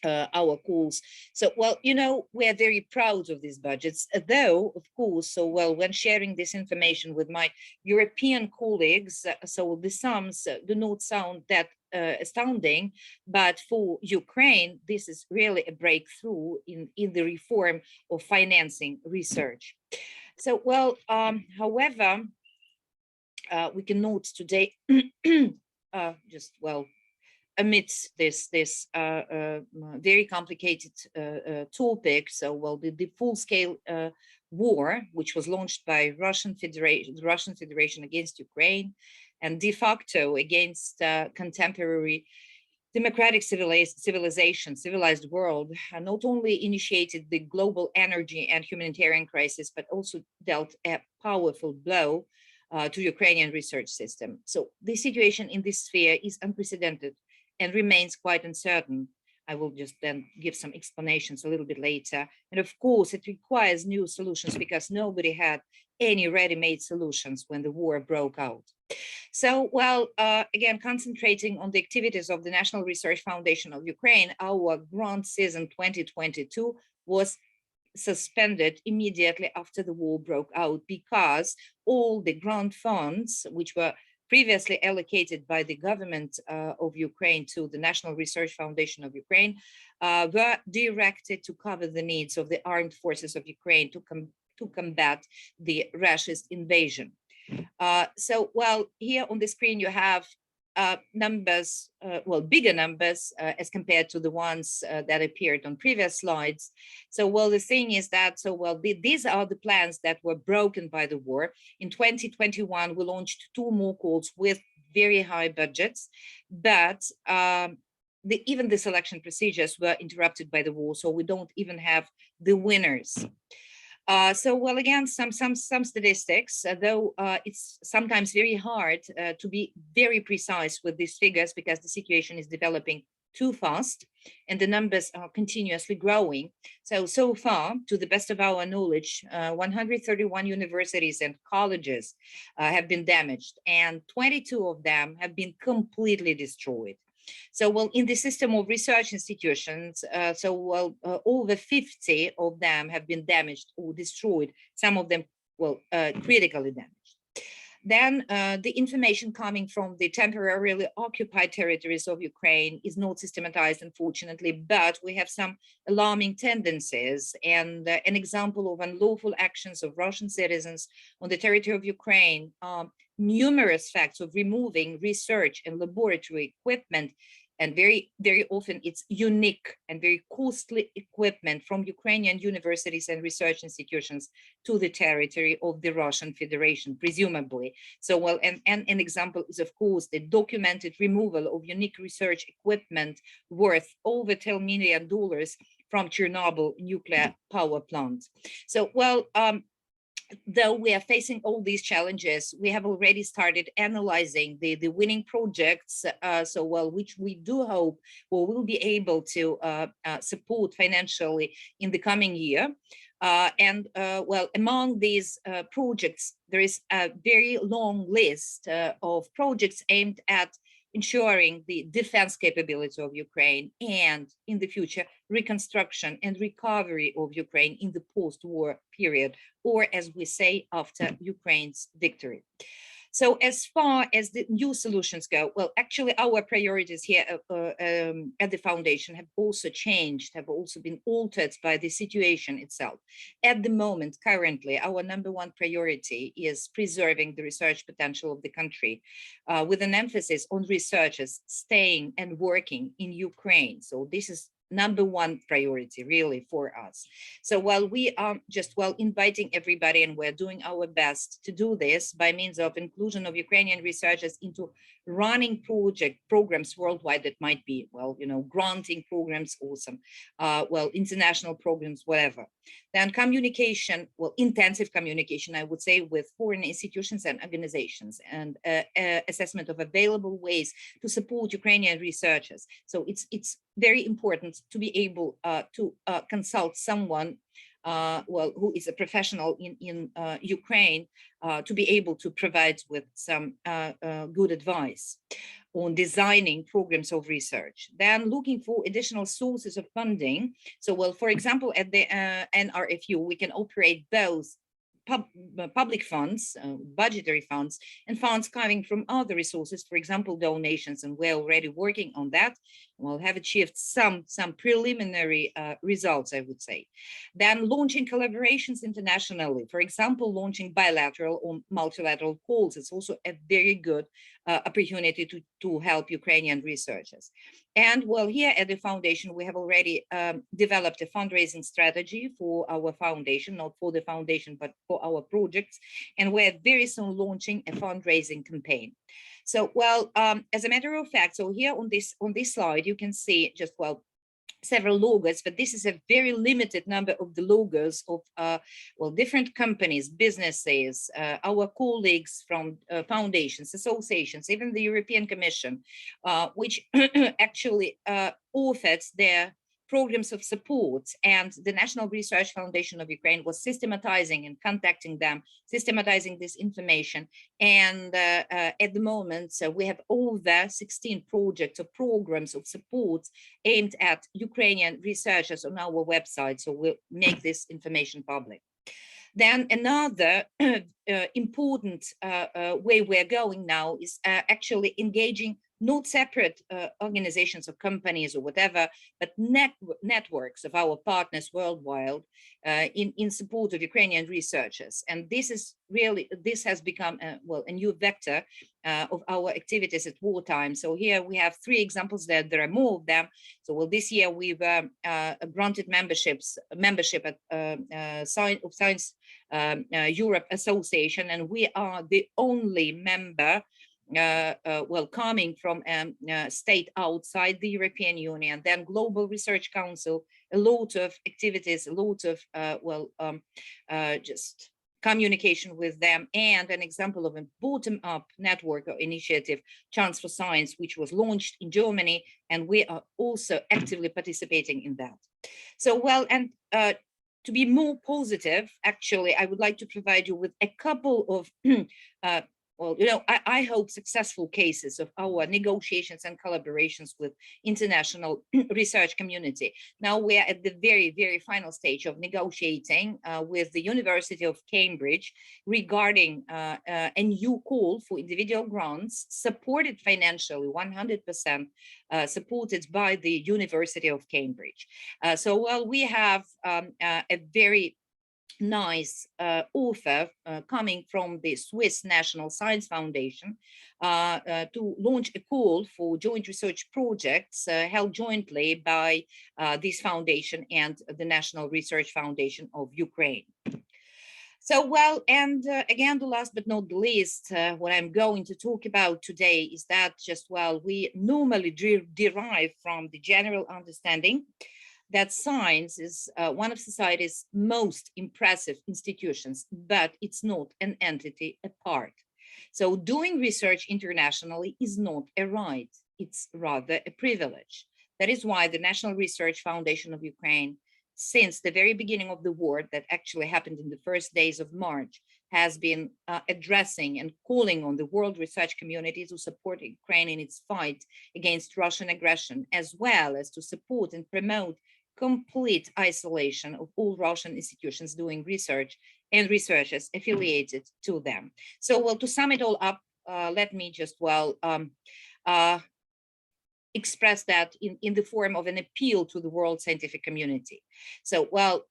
our calls. So, well, you know, we are very proud of these budgets, though, of course, so, well, when sharing this information with my European colleagues, so the sums do not sound that astounding, but for Ukraine, this is really a breakthrough in the reform of financing research. So, well, however, we can note today, just, well, amidst this very complicated topic, so, well, the full-scale war, which was launched by the Russian Federation against Ukraine, and de facto against contemporary democratic civilized world not only initiated the global energy and humanitarian crisis, but also dealt a powerful blow to Ukrainian research system. So the situation in this sphere is unprecedented and remains quite uncertain. I will just then give some explanations a little bit later. And of course, it requires new solutions because nobody had any ready-made solutions when the war broke out. So, well, again, concentrating on the activities of the National Research Foundation of Ukraine, our grant season 2022 was suspended immediately after the war broke out because all the grant funds, which were previously allocated by the government of Ukraine to the National Research Foundation of Ukraine, were directed to cover the needs of the armed forces of Ukraine to combat the Russia's invasion. So, well, here on the screen you have numbers, well, bigger numbers as compared to the ones that appeared on previous slides. So, well, the thing is that, so, well, these are the plans that were broken by the war. In 2021, we launched 2 more calls with very high budgets, but even the selection procedures were interrupted by the war, so we don't even have the winners. So, well, again, some statistics, though it's sometimes very hard to be very precise with these figures because the situation is developing too fast and the numbers are continuously growing. So far, to the best of our knowledge, 131 universities and colleges have been damaged, and 22 of them have been completely destroyed. So, well, in the system of research institutions, over 50 of them have been damaged or destroyed, some of them, well, critically damaged. Then the information coming from the temporarily occupied territories of Ukraine is not systematized, unfortunately, but we have some alarming tendencies. And an example of unlawful actions of Russian citizens on the territory of Ukraine, numerous facts of removing research and laboratory equipment, and very, very often it's unique and very costly equipment from Ukrainian universities and research institutions to the territory of the Russian Federation, presumably. So, well, and an example is, of course, the documented removal of unique research equipment worth over $10 million from Chernobyl nuclear power plant. So, well, though we are facing all these challenges, we have already started analyzing the winning projects, which we do hope will be able to support financially in the coming year. Among these projects, there is a very long list of projects aimed at ensuring the defense capability of Ukraine and in the future reconstruction and recovery of Ukraine in the post-war period, or as we say, after Ukraine's victory. So as far as the new solutions go, well, actually our priorities here at the foundation have also changed, have also been altered by the situation itself. At the moment, currently, our #1 priority is preserving the research potential of the country with an emphasis on researchers staying and working in Ukraine. So this is #1 priority really for us. So while we are just inviting everybody, and we're doing our best to do this by means of inclusion of Ukrainian researchers into running programs worldwide that might be, granting programs or some, international programs, whatever. Then communication, intensive communication, I would say, with foreign institutions and organizations, and assessment of available ways to support Ukrainian researchers. So it's very important to be able to consult someone who is a professional in Ukraine to be able to provide with some good advice on designing programs of research. Then looking for additional sources of funding. So, for example, at the NRFU, we can operate both public funds, budgetary funds, and funds coming from other resources, for example, donations, and we're already working on that. We'll have achieved some preliminary results, I would say. Then launching collaborations internationally, for example, launching bilateral or multilateral calls. It's also a very good opportunity to help Ukrainian researchers. And here at the foundation, we have already developed a fundraising strategy for our foundation, not for the foundation, but for our projects. And we're very soon launching a fundraising campaign. So, well, as a matter of fact, so here on this slide, you can see just, well, several logos, but this is a very limited number of the logos of well, different companies, businesses, our colleagues from foundations, associations, even the European Commission, which actually offers their programs of support, and the National Research Foundation of Ukraine was systematizing and contacting them, systematizing this information. And at the moment, so we have over 16 projects or programs of support aimed at Ukrainian researchers on our website. So we'll make this information public. Then another important way we're going now is actually engaging not separate organizations or companies or whatever, but networks of our partners worldwide in support of Ukrainian researchers. And this is really, this has become well, a new vector of our activities at wartime. So here we have 3 examples. There are more of them. So well, this year we've granted membership at Science Europe Association, and we are the only member well, coming from a state outside the European Union. Then Global Research Council, a lot of activities, a lot of well, just communication with them, and an example of a bottom-up network or initiative, Chance for Science, which was launched in Germany, and we are also actively participating in that. So well, and to be more positive, actually, I would like to provide you with a couple of well, you know, I hope successful cases of our negotiations and collaborations with international research community. Now we are at the very, very final stage of negotiating with the University of Cambridge regarding a new call for individual grants supported financially, 100% supported by the University of Cambridge. So while we have a very nice offer coming from the Swiss National Science Foundation to launch a call for joint research projects held jointly by this foundation and the National Research Foundation of Ukraine. So well, and again, the last but not the least, what I'm going to talk about today is that just, well, we normally derive from the general understanding that science is one of society's most impressive institutions, but it's not an entity apart. So doing research internationally is not a right, it's rather a privilege. That is why the National Research Foundation of Ukraine, since the very beginning of the war that actually happened in the first days of March, has been addressing and calling on the world research community to support Ukraine in its fight against Russian aggression, as well as to support and promote complete isolation of all Russian institutions doing research and researchers affiliated to them. So, well, to sum it all up, let me just, well, express that in the form of an appeal to the world scientific community. So, well,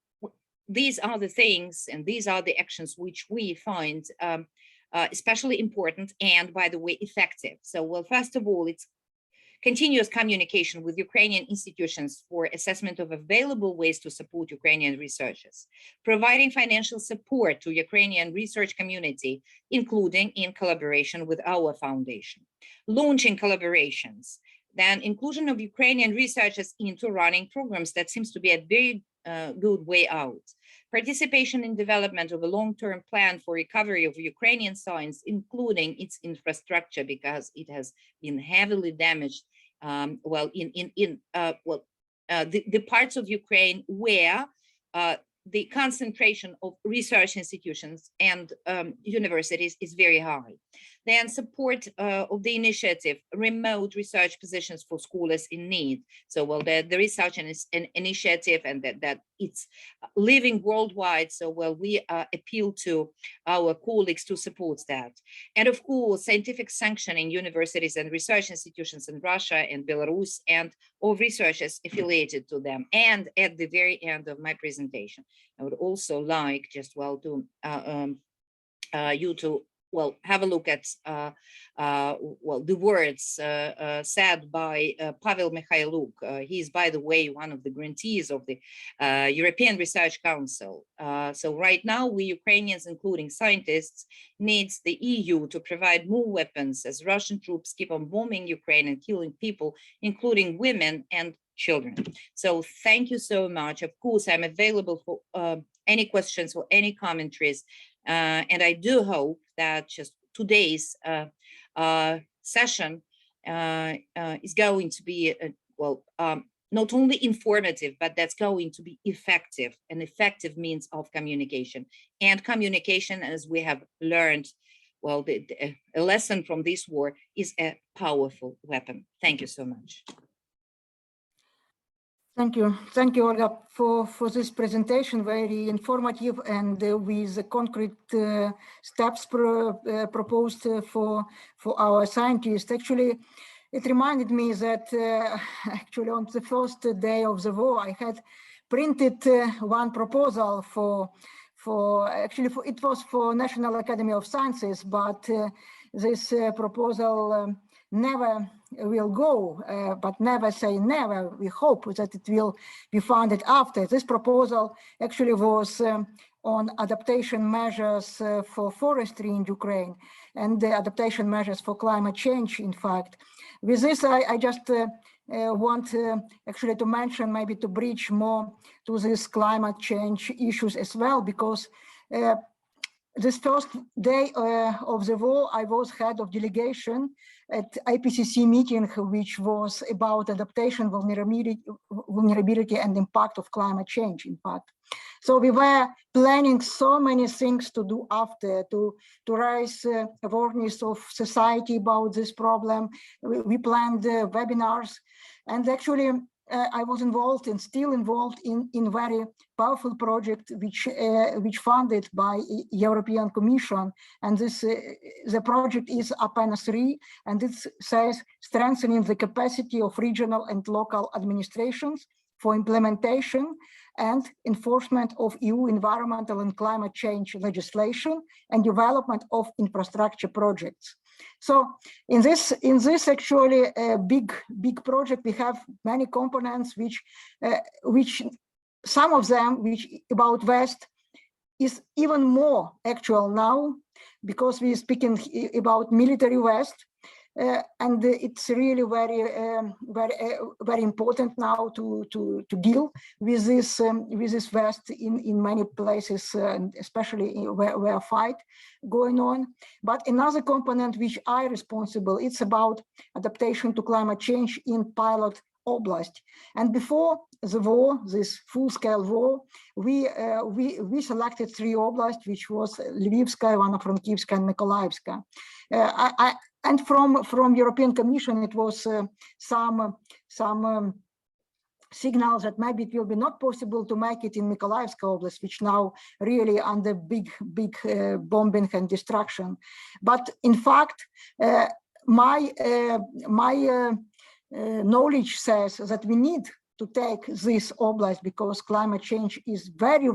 these are the things and these are the actions which we find especially important and, by the way, effective. So, well, first of all, it's continuous communication with Ukrainian institutions for assessment of available ways to support Ukrainian researchers, providing financial support to Ukrainian research community, including in collaboration with our foundation, launching collaborations, then inclusion of Ukrainian researchers into running programs. That seems to be a very good way out. Participation in development of a long-term plan for recovery of Ukrainian science, including its infrastructure, because it has been heavily damaged. Well, the parts of Ukraine where the concentration of research institutions and universities is very high. Then support of the initiative, remote research positions for scholars in need. So, well, there is such an initiative, and that it's living worldwide. So, well, we appeal to our colleagues to support that. And of course, scientific sanctioning universities and research institutions in Russia and Belarus and of researchers affiliated to them. And at the very end of my presentation, I would also like just, well, to you to well, have a look at well, the words said by Pavel Mikhailuk. He's, by the way, one of the grantees of the European Research Council. So right now, we Ukrainians, including scientists, needs the EU to provide more weapons as Russian troops keep on bombing Ukraine and killing people, including women and children. So thank you so much. Of course, I'm available for any questions or any commentaries. And I do hope that just today's session is going to be, well, not only informative, but that's going to be effective. An effective means of communication. And communication, as we have learned, well, a lesson from this war is a powerful weapon. Thank you so much. Thank you, Olga, for this presentation, very informative and with concrete steps proposed for our scientists. Actually, it reminded me that actually on the first day of the war, I had printed one proposal it was for National Academy of Sciences, but this proposal never will go, but never say never. We hope that it will be funded after. This proposal actually was on adaptation measures for forestry in Ukraine and the adaptation measures for climate change, in fact. With this, I just want actually to mention, maybe to bridge more to this climate change issues as well, because this first day of the war, I was head of delegation at IPCC meeting, which was about adaptation, vulnerability and impact of climate change, in fact. So we were planning so many things to do after, to raise awareness of society about this problem. We planned webinars, and actually I was involved and still involved in very powerful project which funded by European Commission, and this the project is APENA 3, and it says strengthening the capacity of regional and local administrations for implementation and enforcement of EU environmental and climate change legislation and development of infrastructure projects. So in this actually big project, we have many components which some of them which about West is even more actual now, because we're speaking about military West. And it's really very important now to deal with this West in many places, especially where fight going on. But another component which I responsible, it's about adaptation to climate change in pilot oblast. And before the war, this full-scale war, we selected 3 oblasts, which was Lvivska, Ivano-Frankivska, and Mykolaievska. And from European Commission, it was some signals that maybe it will be not possible to make it in Mykolaievska Oblast, which now really under big bombing and destruction. But in fact, my knowledge says that we need to take this oblast because climate change is very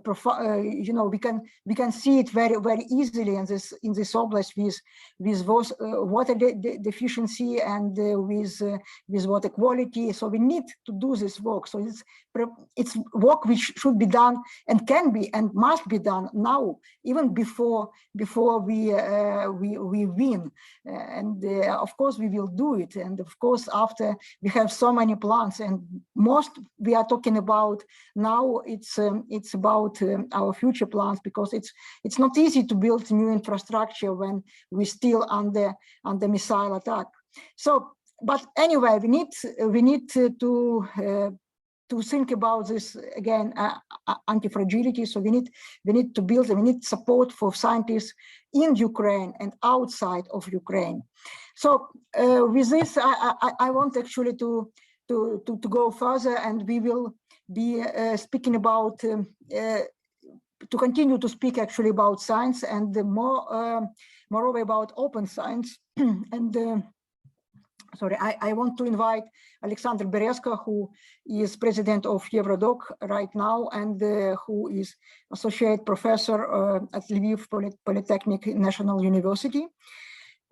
profound. You know, we can see it very easily in this oblast with water deficiency and with water quality. So we need to do this work. So it's work which should be done and can be and must be done now, even before we win. And of course we will do it. And of course after we have so many plans. And most we are talking about now, it's about our future plans, because it's not easy to build new infrastructure when we're still under missile attack. So, but anyway, we need to think about this again, anti-fragility. So we need to build, we need support for scientists in Ukraine and outside of Ukraine. So with this, I want actually to go further, and we will be speaking about to continue to speak actually about science and moreover about open science and sorry, I want to invite Oleksandr Berezko, who is president of Eurodoc right now, and who is associate professor at Lviv Polytechnic National University,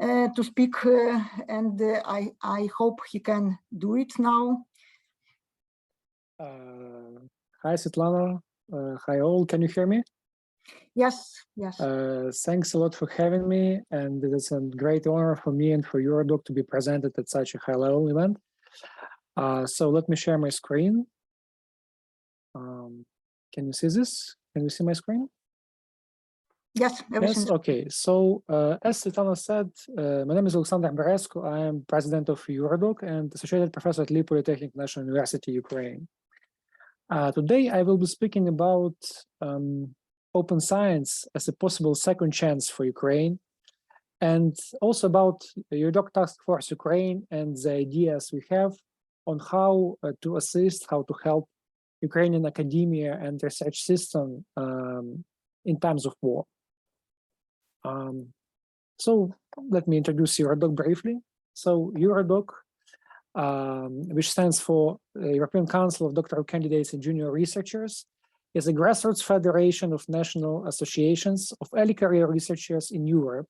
to speak, and I hope he can do it now. Hi, Svitlana. Hi, all. Can you hear me? Yes, yes. Thanks a lot for having me, and it's a great honor for me and for Eurodoc to be presented at such a high-level event. So let me share my screen. Can you see this? Can you see my screen? Yes, Yes, okay. So as Svitlana said, my name is Oleksandr Berezko. I am president of Eurodoc and associated professor at Lviv Polytechnic National University, Ukraine. Today, I will be speaking about open science as a possible second chance for Ukraine, and also about Eurodoc Task Force Ukraine and the ideas we have on how to assist, how to help Ukrainian academia and research system in times of war. So let me introduce Eurodoc briefly. So Eurodoc, which stands for European Council of Doctoral Candidates and Junior Researchers, is a grassroots federation of national associations of early career researchers in Europe.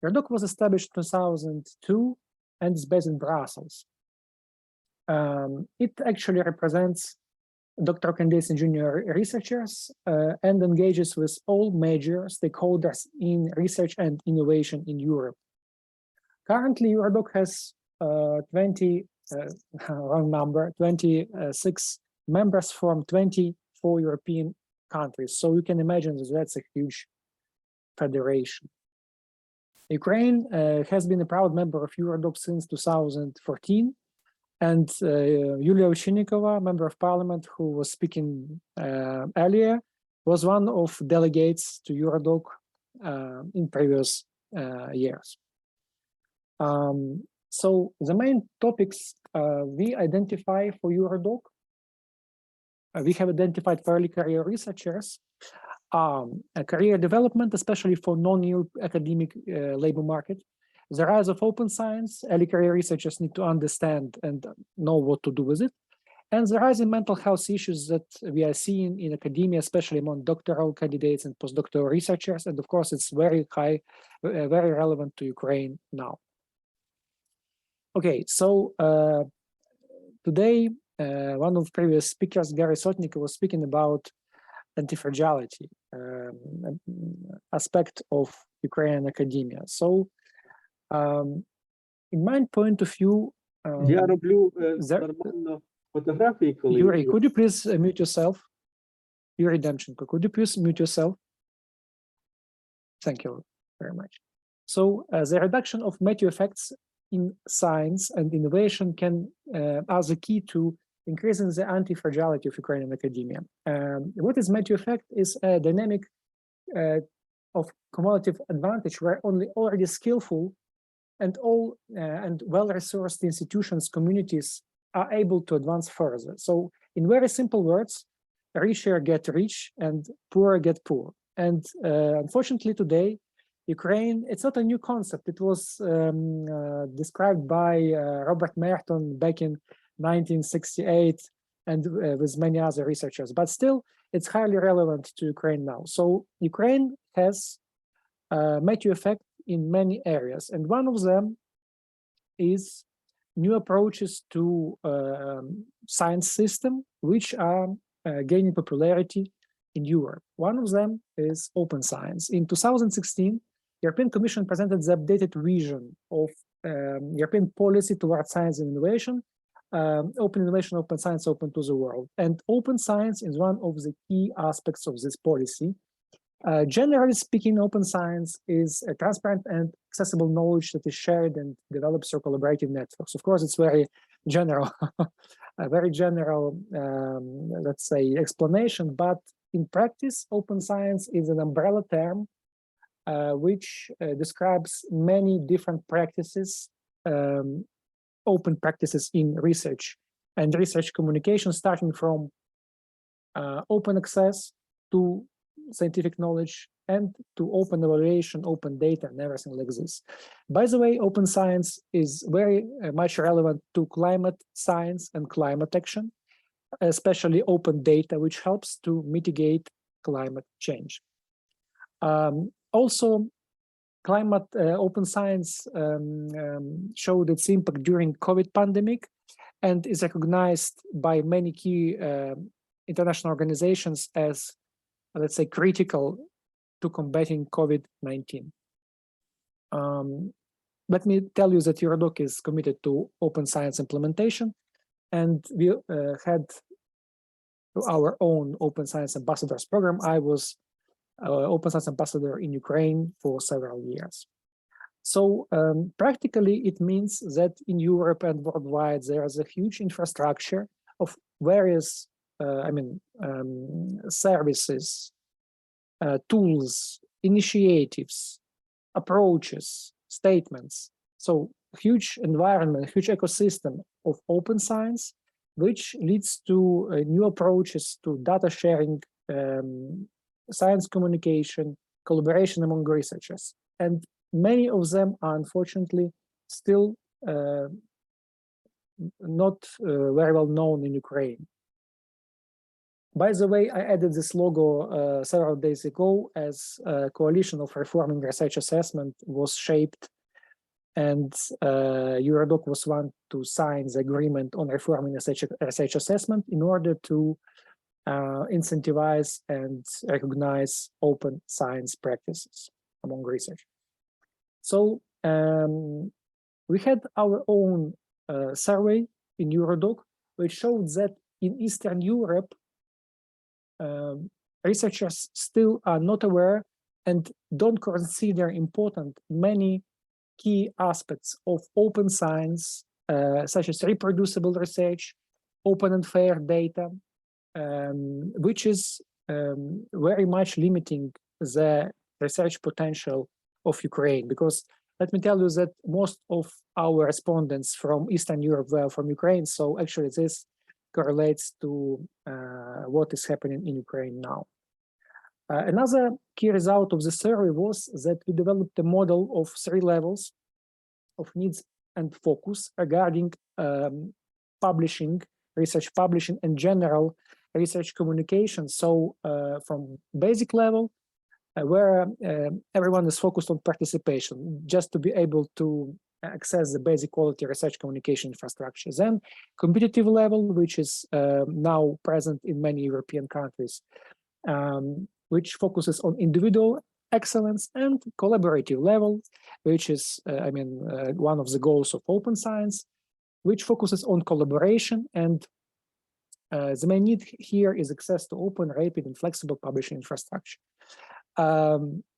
Eurodoc was established in 2002 and is based in Brussels. It actually represents doctoral candidates and junior researchers and engages with all major stakeholders in research and innovation in Europe. Currently, Eurodoc has 26 members from 24 European countries. So you can imagine that that's a huge federation. Ukraine has been a proud member of Eurodoc since 2014. And Yulia Ovchynnykova, member of parliament who was speaking earlier, was one of delegates to Eurodoc in previous years. So the main topics we identify for Eurodoc, we have identified for early career researchers, career development, especially for non-EU academic labor market, the rise of open science. Early career researchers need to understand and know what to do with it, and the rise in mental health issues that we are seeing in academia, especially among doctoral candidates and postdoctoral researchers. And of course, it's very relevant to Ukraine now. Okay, so today, one of previous speakers, Garry Sotnik, was speaking about antifragility aspect of Ukrainian academia. So, in my point of view, Yuriy, could you please mute yourself? Yuriy Demchenko, could you please mute yourself? Thank you very much. So, the reduction of meteo effects in science and innovation are the key to increasing the anti-fragility of Ukrainian academia. What is meteo effect is a dynamic of cumulative advantage where only already skillful and well-resourced institutions, communities are able to advance further. So in very simple words, richer get rich and poorer get poor. And unfortunately today, Ukraine, it's not a new concept. It was described by Robert Merton back in 1968 and with many other researchers, but still it's highly relevant to Ukraine now. So Ukraine has meteo effect in many areas, and one of them is new approaches to science system, which are gaining popularity in Europe. One of them is open science. In 2016, European Commission presented the updated vision of European policy towards science and innovation, open innovation, open science, open to the world. And open science is one of the key aspects of this policy. Generally speaking, open science is a transparent and accessible knowledge that is shared and developed through collaborative networks. Of course, it's very general, a very general, let's say, explanation, but in practice, open science is an umbrella term which describes many different practices, open practices in research and research communication, starting from open access to scientific knowledge, and to open evaluation, open data, and everything like this. By the way, open science is very much relevant to climate science and climate action, especially open data, which helps to mitigate climate change. Also, climate open science showed its impact during COVID pandemic and is recognized by many key international organizations as, let's say, critical to combating COVID-19. Let me tell you that Eurodoc is committed to open science implementation, and we had our own open science ambassadors program. I was open science ambassador in Ukraine for several years. So practically it means that in Europe and worldwide there is a huge infrastructure of various services, tools, initiatives, approaches, statements. So huge environment, huge ecosystem of open science, which leads to new approaches to data sharing, science communication, collaboration among researchers. And many of them are unfortunately still not very well known in Ukraine. By the way, I added this logo several days ago as a coalition of reforming research assessment was shaped, and Eurodoc was one to sign the agreement on reforming research assessment in order to incentivize and recognize open science practices among research. So we had our own survey in Eurodoc, which showed that in Eastern Europe, researchers still are not aware and don't consider important many key aspects of open science, such as reproducible research, open and fair data, which is very much limiting the research potential of Ukraine. Because let me tell you that most of our respondents from Eastern Europe were from Ukraine, so actually this correlates to what is happening in Ukraine now. Another key result of the survey was that we developed a model of 3 levels of needs and focus regarding publishing, research publishing, and general research communication. So from basic level, where everyone is focused on participation, just to be able to access the basic quality research communication infrastructure. Then competitive level, which is now present in many European countries, which focuses on individual excellence, and collaborative level, which is, one of the goals of open science, which focuses on collaboration. And the main need here is access to open, rapid, and flexible publishing infrastructure.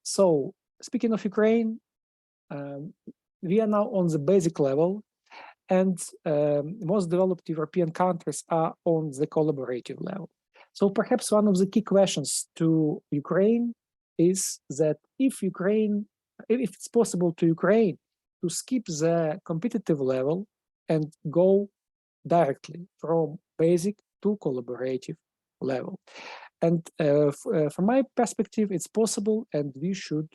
So speaking of Ukraine, we are now on the basic level, and most developed European countries are on the collaborative level. So perhaps one of the key questions to Ukraine is that if it's possible to Ukraine to skip the competitive level and go directly from basic to collaborative level. And from my perspective, it's possible, and we should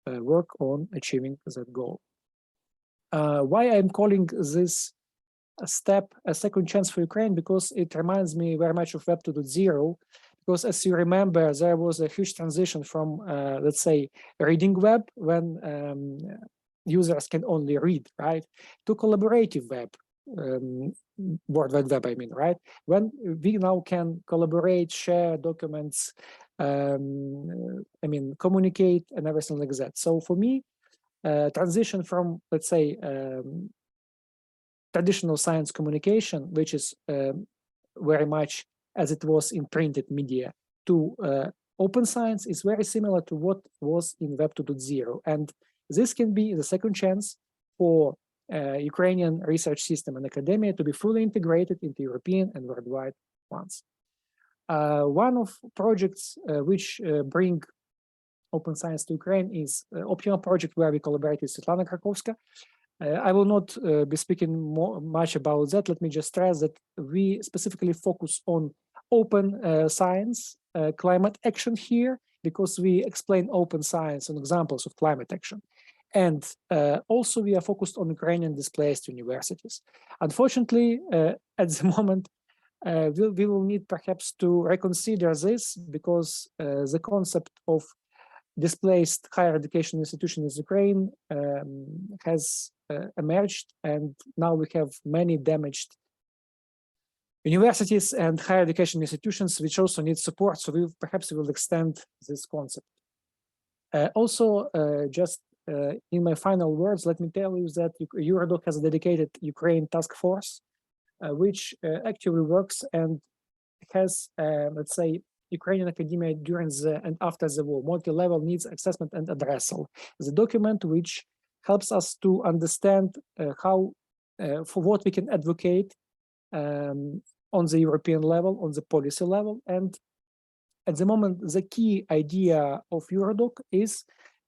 work on achieving that goal. Why I'm calling this step a second chance for Ukraine? Because it reminds me very much of Web 2.0, because as you remember, there was a huge transition from, let's say, reading web, when users can only read, right, to collaborative web, World Wide Web, right? When we now can collaborate, share documents, communicate and everything like that. So for me, transition from, let's say, traditional science communication, which is very much as it was in printed media, to open science is very similar to what was in Web 2.0. And this can be the second chance for Ukrainian research system and academia to be fully integrated into European and worldwide ones. One of projects which bring open science to Ukraine is Optimal project, where we collaborate with Svitlana Krakovska. I will not be speaking much about that. Let me just stress that we specifically focus on open science, climate action here, because we explain open science and examples of climate action. And also we are focused on Ukrainian displaced universities. Unfortunately, at the moment, we will need perhaps to reconsider this, because the concept of displaced higher education institutions in Ukraine has emerged, and now we have many damaged universities and higher education institutions which also need support. So perhaps we will extend this concept. Also, just in my final words, let me tell you that Eurodoc has a dedicated Ukraine task force, which actually works and has, let's say, Ukrainian academia during the and after the war, multi-level needs assessment and addressal. The document which helps us to understand how, for what we can advocate on the European level, on the policy level. And at the moment, the key idea of Eurodoc is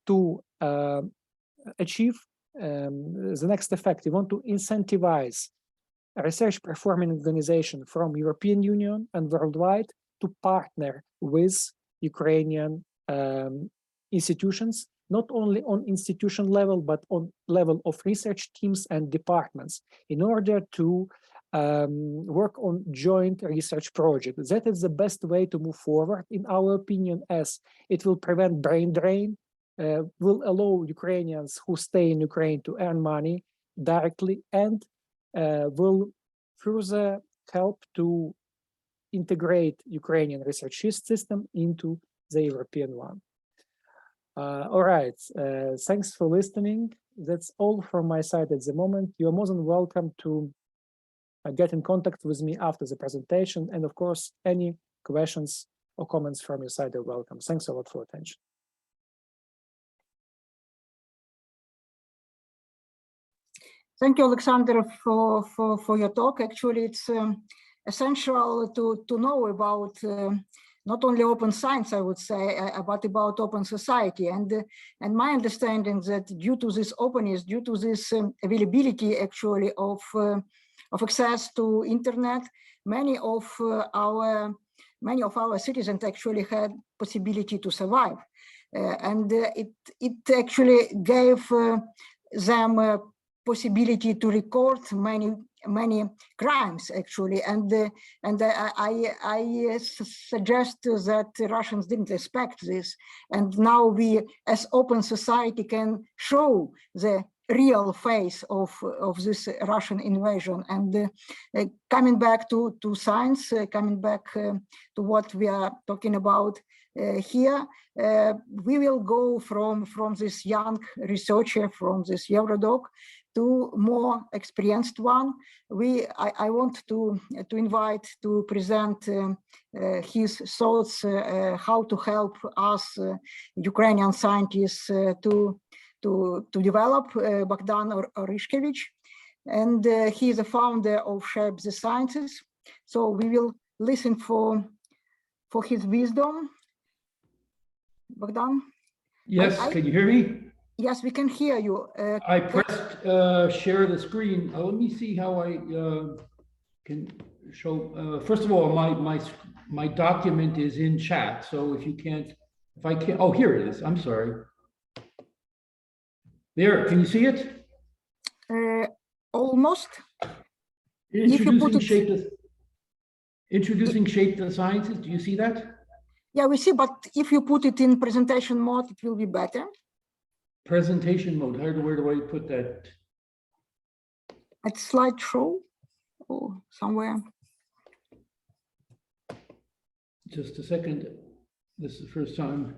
to achieve the next effect. We want to incentivize a research performing organization from European Union and worldwide to partner with Ukrainian institutions, not only on institution level, but on level of research teams and departments, in order to work on joint research projects. That is the best way to move forward, in our opinion, as it will prevent brain drain, will allow Ukrainians who stay in Ukraine to earn money directly, and will further help to integrate Ukrainian research system into the European one. All right, thanks for listening. That's all from my side at the moment. You're more than welcome to get in contact with me after the presentation. And of course, any questions or comments from your side are welcome. Thanks a lot for attention. Thank you, Oleksandr, for your talk. Actually, it's essential to know about not only open science, I would say, but about open society. And my understanding that due to this openness, due to this availability actually of access to internet, many of our citizens actually had possibility to survive, and it actually gave them possibility to record many crimes actually, and I suggest that Russians didn't expect this, and now we as open society can show the real face of this Russian invasion. And coming back to science, coming back to what we are talking about here, we will go from this young researcher, from this Eurodoc, to more experienced one. I want to invite to present his thoughts how to help us Ukrainian scientists to develop Bohdan Oryshkevich, and he is the founder of Shape the Sciences. So we will listen for his wisdom. Bohdan? Yes, can you hear me? Yes, we can hear you. I pressed share the screen. Let me see how I can show. First of all, my document is in chat. So if I can't, oh, here it is. I'm sorry. There, can you see it? Almost. Introducing Shape the Sciences. Do you see that? Yeah, we see, but if you put it in presentation mode, it will be better. Presentation mode, where do I put that? At slideshow or somewhere. Just a second. This is the first time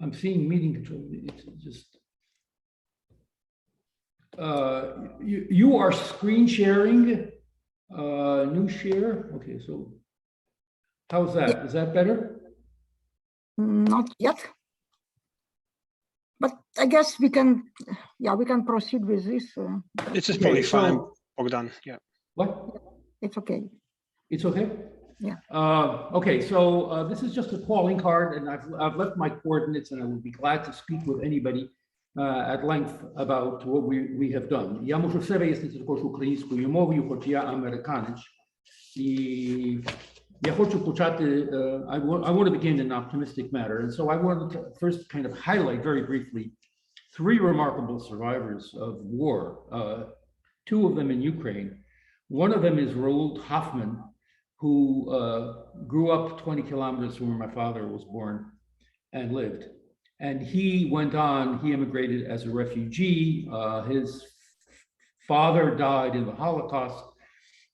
I'm seeing meeting control. It's just, you are screen sharing, new share. Okay, so how's that? Yeah. Is that better? Not yet. But I guess we can, yeah, we can proceed with this. This is probably fine, Bogdan. Yeah. What? It's okay. It's okay? Yeah. Okay, so this is just a calling card, and I've left my coordinates, and I would be glad to speak with anybody at length about what we have done. Я можу все вияснити також українською мовою, хоч я американець. І Я хочу почати, I want to begin in an optimistic matter. And so I wanted to first kind of highlight very briefly 3 remarkable survivors of war, 2 of them in Ukraine. One of them is Roald Hoffman, who grew up 20 kilometers from where my father was born and lived. And he went on, he immigrated as a refugee. His father died in the Holocaust.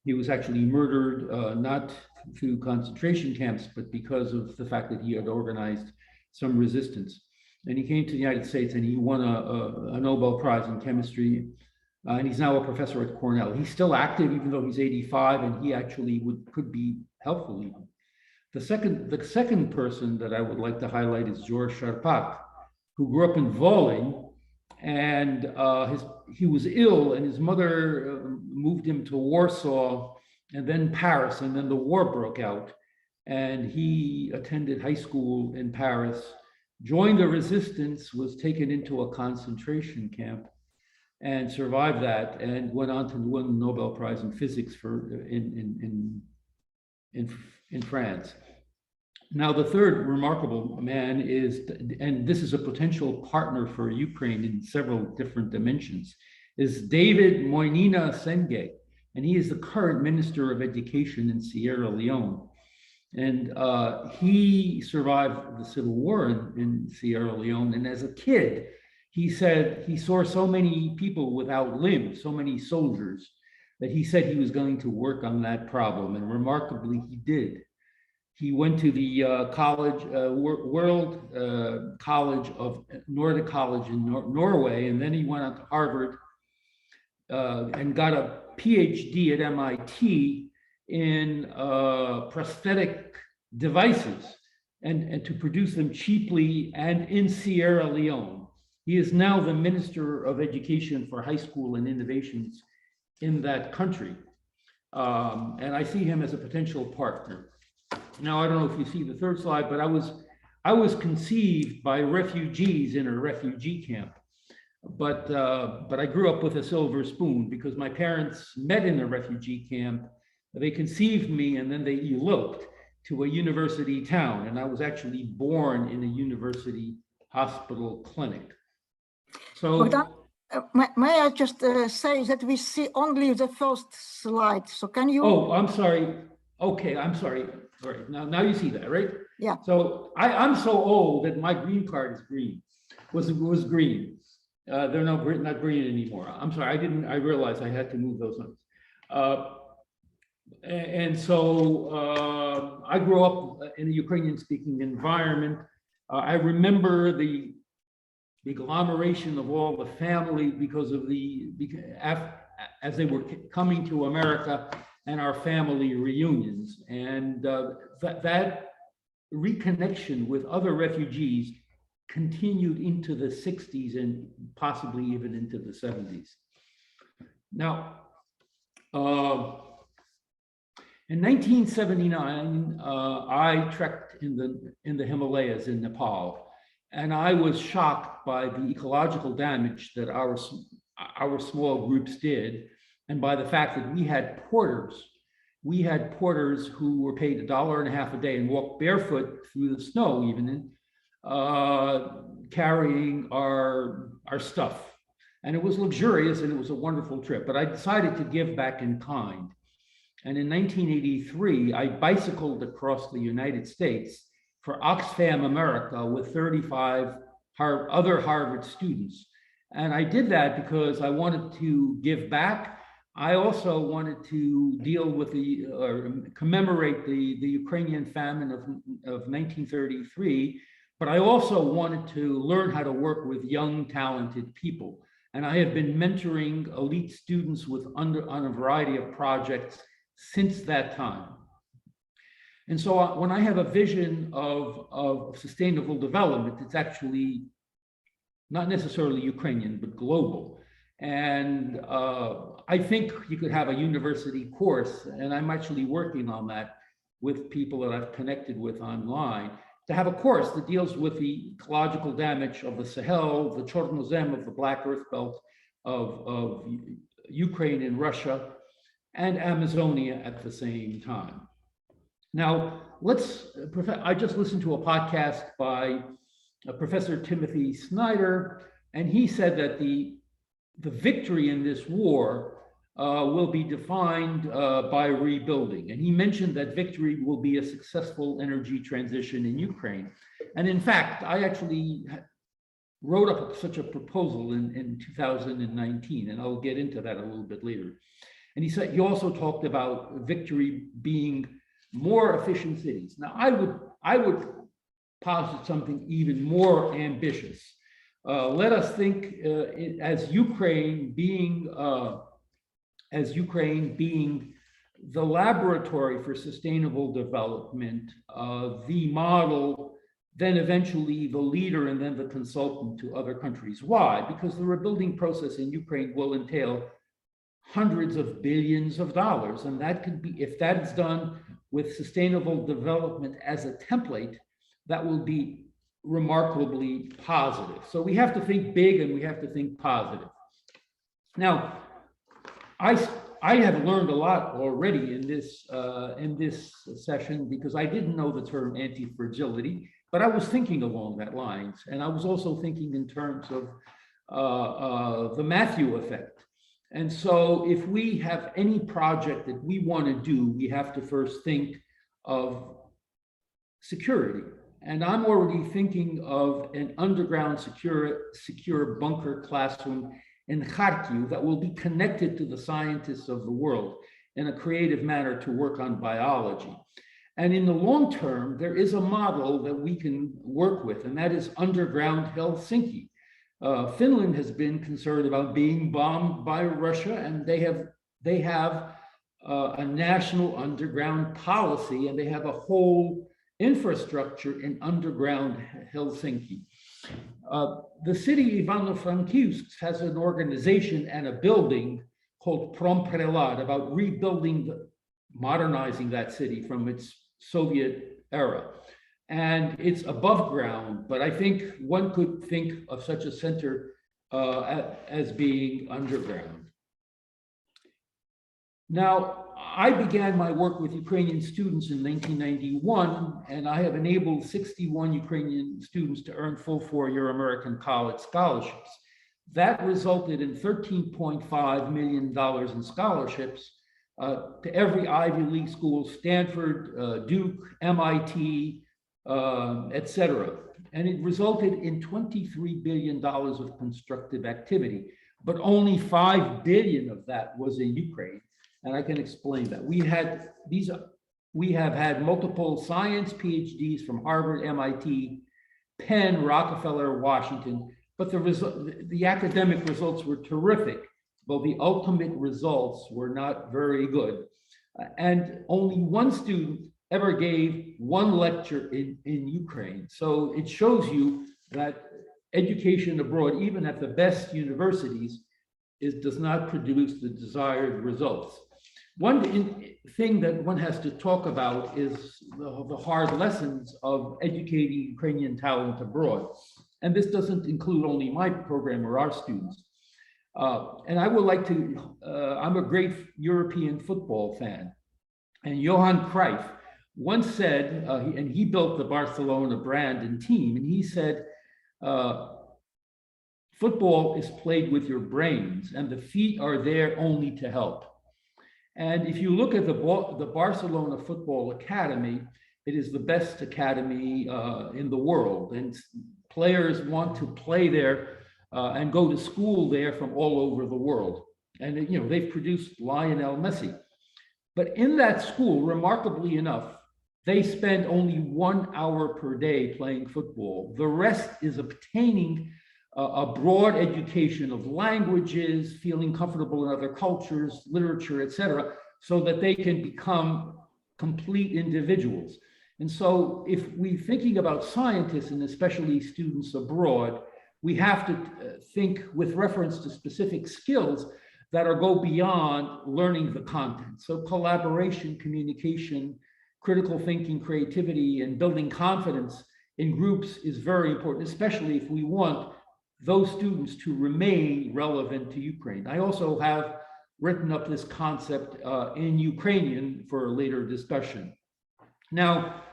He was actually murdered, not through concentration camps, but because of the fact that he had organized some resistance. And he came to the United States and he won a Nobel Prize in chemistry. And he's now a professor at Cornell. He's still active, even though he's 85, and he actually could be helpful even. The second person that I would like to highlight is George Sharpak, who grew up in Volyn, and he was ill, and his mother moved him to Warsaw, and then Paris, and then the war broke out, and he attended high school in Paris, joined the resistance, was taken into a concentration camp, and survived that, and went on to win the Nobel Prize in Physics in France. Now, the third remarkable man is, and this is a potential partner for Ukraine in several different dimensions, is David Moynina Senge, and he is the current Minister of Education in Sierra Leone. And he survived the civil war in Sierra Leone, and as a kid, he said he saw so many people without limbs, so many soldiers, that he said he was going to work on that problem, and remarkably, he did. He went to the World College of Nordic College in Norway, and then he went on to Harvard and got a PhD at MIT in prosthetic devices and to produce them cheaply and in Sierra Leone. He is now the Minister of Education for High School and Innovations in that country. And I see him as a potential partner. Now, I don't know if you see the third slide, but I was conceived by refugees in a refugee camp. But I grew up with a silver spoon because my parents met in a refugee camp. They conceived me and then they eloped to a university town. And I was actually born in a university hospital clinic. So Bohdan, may I just say that we see only the first slide. So can you? Oh, I'm sorry. Okay, I'm sorry. All right, now you see that, right? Yeah. So I'm so old that my green card is green. Was green. They're not green anymore. I'm sorry. I realized I had to move those ones. And so I grew up in a Ukrainian-speaking environment. I remember the agglomeration of all the family because of as they were coming to America and our family reunions. And that reconnection with other refugees continued into the 60s and possibly even into the 70s. Now, in 1979, I trekked in the Himalayas in Nepal. And I was shocked by the ecological damage that our small groups did, and by the fact that we had porters. We had porters who were paid $1.50 a day and walked barefoot through the snow, even carrying our stuff. And it was luxurious and it was a wonderful trip. But I decided to give back in kind. And in 1983, I bicycled across the United States for Oxfam America with 35 other Harvard students. And I did that because I wanted to give back. I also wanted to deal with commemorate the Ukrainian famine of 1933, but I also wanted to learn how to work with young, talented people. And I have been mentoring elite students on a variety of projects since that time. And so when I have a vision of sustainable development, it's actually not necessarily Ukrainian, but global. And I think you could have a university course, and I'm actually working on that with people that I've connected with online, to have a course that deals with the ecological damage of the Sahel, the Chornozem of the Black Earth Belt of Ukraine and Russia, and Amazonia at the same time. Now, I just listened to a podcast by Professor Timothy Snyder, and he said that the victory in this war will be defined by rebuilding. And he mentioned that victory will be a successful energy transition in Ukraine. And in fact, I actually wrote up such a proposal in 2019, and I'll get into that a little bit later. And he also talked about victory being more efficient cities. Now, I would posit something even more ambitious. Let us think as Ukraine being the laboratory for sustainable development, the model, then eventually the leader, and then the consultant to other countries. Why? Because the rebuilding process in Ukraine will entail hundreds of billions of dollars. And that could be, if that is done with sustainable development as a template, that will be remarkably positive. So we have to think big and we have to think positive. Now, I have learned a lot already in this session, because I didn't know the term antifragility, but I was thinking along that lines. And I was also thinking in terms of the Matthew effect. And so if we have any project that we want to do, we have to first think of security. And I'm already thinking of an underground secure bunker classroom in Kharkiv that will be connected to the scientists of the world in a creative manner to work on biology. And in the long term, there is a model that we can work with, and that is underground Helsinki. Finland has been concerned about being bombed by Russia, and they have a national underground policy, and they have a whole infrastructure in underground Helsinki. The city Ivano-Frankivsk has an organization and a building called Promprelat about rebuilding, modernizing that city from its Soviet era. And it's above ground, but I think one could think of such a center as being underground. Now, I began my work with Ukrainian students in 1991, and I have enabled 61 Ukrainian students to earn full four-year American college scholarships. That resulted in $13.5 million in scholarships to every Ivy League school, Stanford, Duke, MIT, etc. And it resulted in $23 billion of constructive activity, but only $5 billion of that was in Ukraine. And I can explain that. We have had multiple science PhDs from Harvard, MIT, Penn, Rockefeller, Washington, but the academic results were terrific, but the ultimate results were not very good. And only one student ever gave one lecture in Ukraine. So it shows you that education abroad, even at the best universities, does not produce the desired results. One thing that one has to talk about is the hard lessons of educating Ukrainian talent abroad. And this doesn't include only my program or our students. And I would like to, I'm a great European football fan. And Johan Cruyff once said, and he built the Barcelona brand and team, and he said, football is played with your brains and the feet are there only to help. And if you look at the Barcelona Football Academy, it is the best academy in the world. And players want to play there and go to school there from all over the world. And you know, they've produced Lionel Messi. But in that school, remarkably enough, they spend only 1 hour per day playing football. The rest is obtaining a broad education of languages, feeling comfortable in other cultures, literature, etc., so that they can become complete individuals. And so if we're thinking about scientists and especially students abroad, we have to think with reference to specific skills that go beyond learning the content. So collaboration, communication, critical thinking, creativity, and building confidence in groups is very important, especially if we want those students to remain relevant to Ukraine. I also have written up this concept in Ukrainian for a later discussion. Now,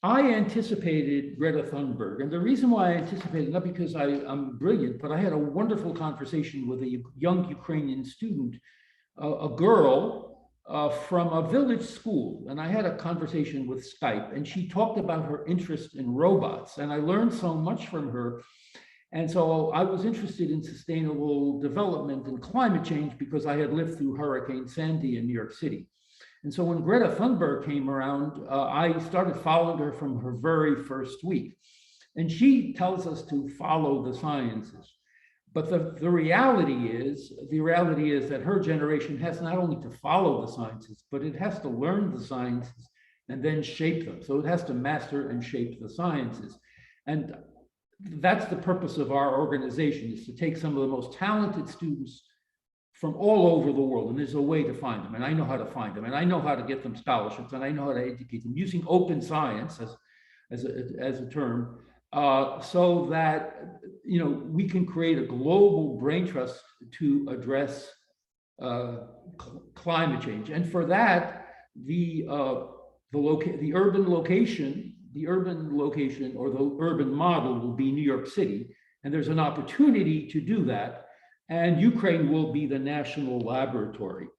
I anticipated Greta Thunberg, and the reason why I anticipated, not because I'm brilliant, but I had a wonderful conversation with a young Ukrainian student, a girl from a village school, and I had a conversation with Skype, and she talked about her interest in robots, and I learned so much from her. And so I was interested in sustainable development and climate change because I had lived through Hurricane Sandy in New York City. And so when Greta Thunberg came around, I started following her from her very first week. And she tells us to follow the sciences. But the reality is that her generation has not only to follow the sciences, but it has to learn the sciences and then shape them. So it has to master and shape the sciences. And that's the purpose of our organization, is to take some of the most talented students from all over the world, and there's a way to find them, and I know how to find them, and I know how to get them scholarships, and I know how to educate them using open science as a term, so that we can create a global brain trust to address climate change. And for that, the urban location or the urban model will be New York City, and there's an opportunity to do that. And Ukraine will be the national laboratory.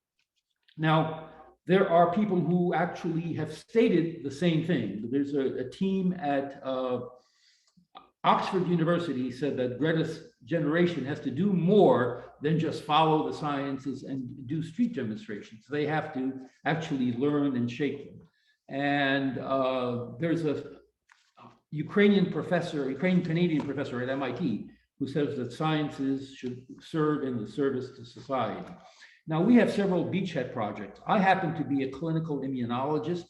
Now, there are people who actually have stated the same thing. There's a team at Oxford University said that Greta's generation has to do more than just follow the sciences and do street demonstrations. They have to actually learn and shape them. And there's a Ukrainian Canadian professor at MIT who says that sciences should serve in the service to society. Now, we have several beachhead projects. I happen to be a clinical immunologist.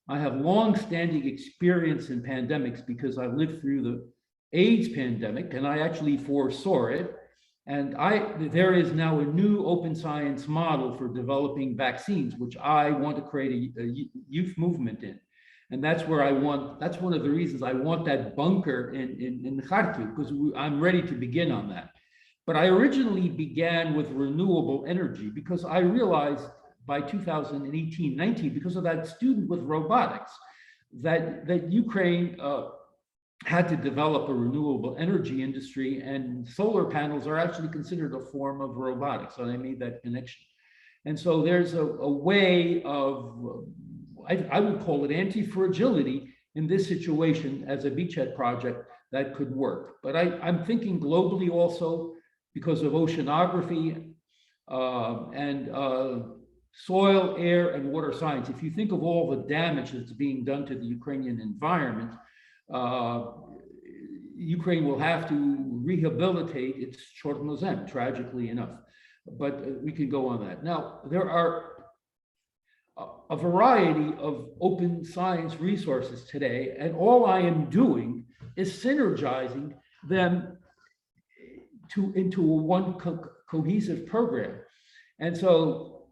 I have long-standing experience in pandemics because I lived through the AIDS pandemic, and I actually foresaw it. And there is now a new open science model for developing vaccines, which I want to create a youth movement in. And that's one of the reasons I want that bunker in Kharkiv, because I'm ready to begin on that. But I originally began with renewable energy because I realized by 2018-19, because of that student with robotics, that Ukraine had to develop a renewable energy industry, and solar panels are actually considered a form of robotics. So I made that connection. And so there's a way of, I would call it anti-fragility in this situation as a beachhead project that could work. But I'm thinking globally also because of oceanography and soil, air, and water science. If you think of all the damage that's being done to the Ukrainian environment, Ukraine will have to rehabilitate its Chernivtsi, tragically enough. But we can go on that. Now, there are a variety of open science resources today, and all I am doing is synergizing them into one cohesive program. And so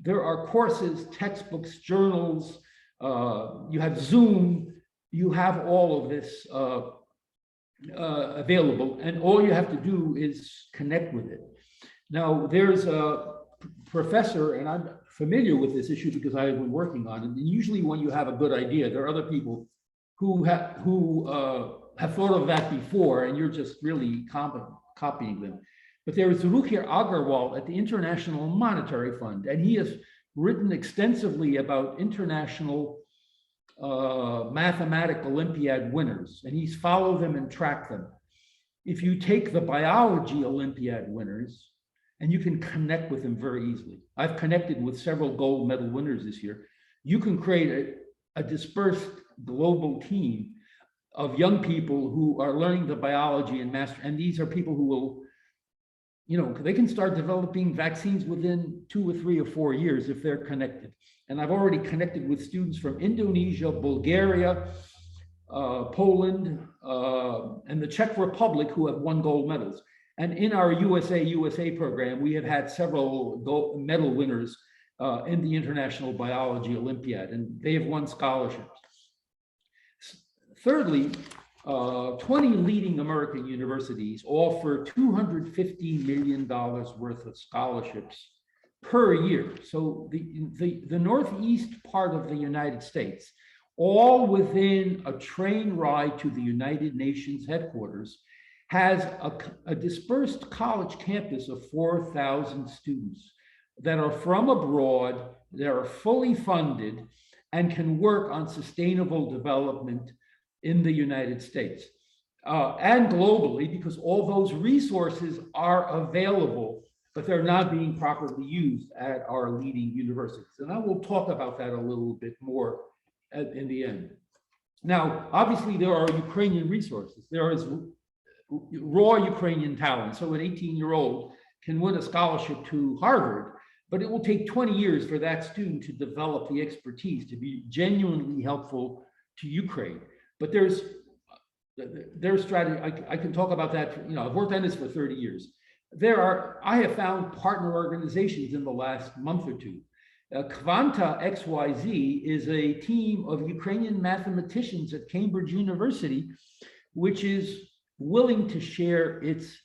there are courses, textbooks, journals, you have Zoom, you have all of this available, and all you have to do is connect with it. Now, there's a professor, and I'm familiar with this issue because I've been working on it. And usually when you have a good idea, there are other people who have thought of that before, and you're just really copying them. But there is Ruchir Agarwal at the International Monetary Fund, and he has written extensively about international mathematical Olympiad winners, and he's followed them and tracked them. If you take the biology Olympiad winners, and you can connect with them very easily. I've connected with several gold medal winners this year. You can create a dispersed global team of young people who are learning the biology and master, and these are people who will, they can start developing vaccines within 2 or 3 or 4 years if they're connected. And I've already connected with students from Indonesia, Bulgaria, Poland, and the Czech Republic who have won gold medals. And in our USA program, we have had several gold medal winners in the International Biology Olympiad, and they have won scholarships. Thirdly, 20 leading American universities offer $250 million worth of scholarships per year. So the northeast part of the United States, all within a train ride to the United Nations headquarters, has a dispersed college campus of 4,000 students that are from abroad, that are fully funded, and can work on sustainable development in the United States and globally, because all those resources are available, but they're not being properly used at our leading universities. And I will talk about that a little bit more in the end. Now, obviously, there are Ukrainian resources. There is raw Ukrainian talent. So an 18-year-old can win a scholarship to Harvard, but it will take 20 years for that student to develop the expertise to be genuinely helpful to Ukraine. But there's their strategy. I can talk about that. I've worked on this for 30 years. I have found partner organizations in the last month or two. Kvanta XYZ is a team of Ukrainian mathematicians at Cambridge University, which is willing to share its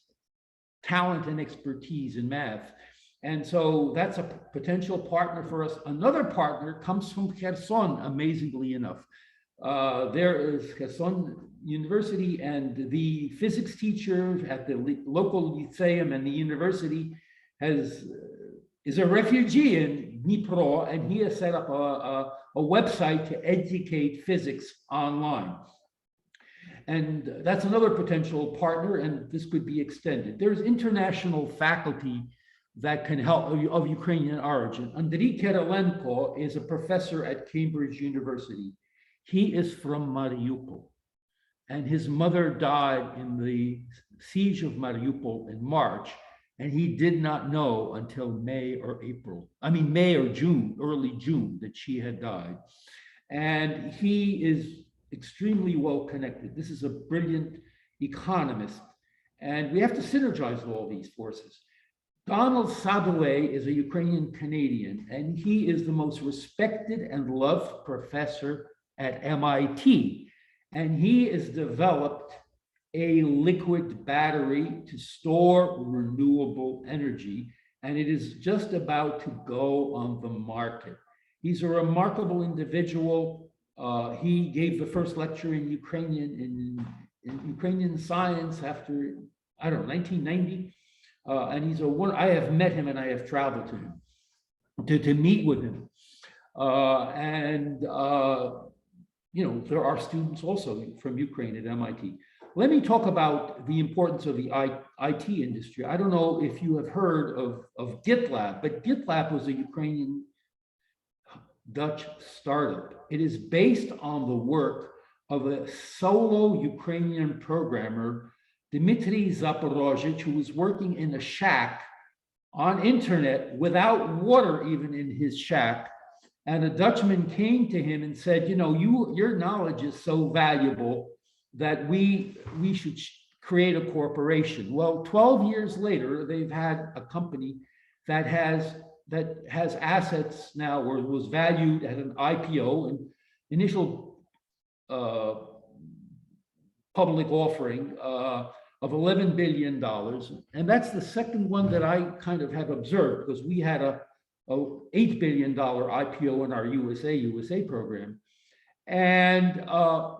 talent and expertise in math. And so that's a potential partner for us. Another partner comes from Kherson, amazingly enough. There is Kherson University, and the physics teacher at the local lyceum and the university is a refugee in Dnipro, and he has set up a website to educate physics online. And that's another potential partner, and this could be extended. There's international faculty that can help of Ukrainian origin. Andriy Kyrylenko is a professor at Cambridge University. He is from Mariupol, and his mother died in the siege of Mariupol in March, and he did not know until May or June, early June, that she had died. And he is extremely well connected. This is a brilliant economist, and we have to synergize all these forces. Donald Sadoway is a Ukrainian Canadian, and he is the most respected and loved professor at MIT. And he has developed a liquid battery to store renewable energy, and it is just about to go on the market. He's a remarkable individual. He gave the first lecture in Ukrainian Ukrainian science after, 1990. And he's I have met him and I have traveled to him to meet with him. There are students also from Ukraine at MIT. Let me talk about the importance of the IT industry. I don't know if you have heard of GitLab, but GitLab was a Ukrainian Dutch startup. It is based on the work of a solo Ukrainian programmer, Dmitry Zaporozhych, who was working in a shack on internet without water even in his shack. And a Dutchman came to him and said, your knowledge is so valuable that we should create a corporation. Well, 12 years later, they've had a company that has assets now, or was valued at an IPO, an initial public offering of $11 billion. And that's the second one that I kind of have observed, because we had a $8 billion IPO in our USA program. And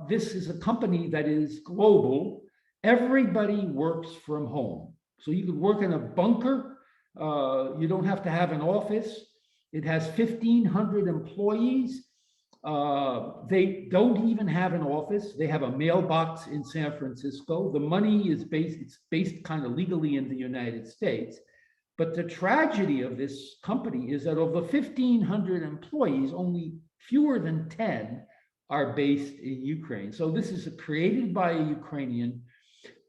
this is a company that is global. Everybody works from home. So you could work in a bunker. You don't have to have an office. It has 1,500 employees. They don't even have an office. They have a mailbox in San Francisco. The money is based kind of legally in the United States. But the tragedy of this company is that of the 1,500 employees, only fewer than 10 are based in Ukraine. So this is created by a Ukrainian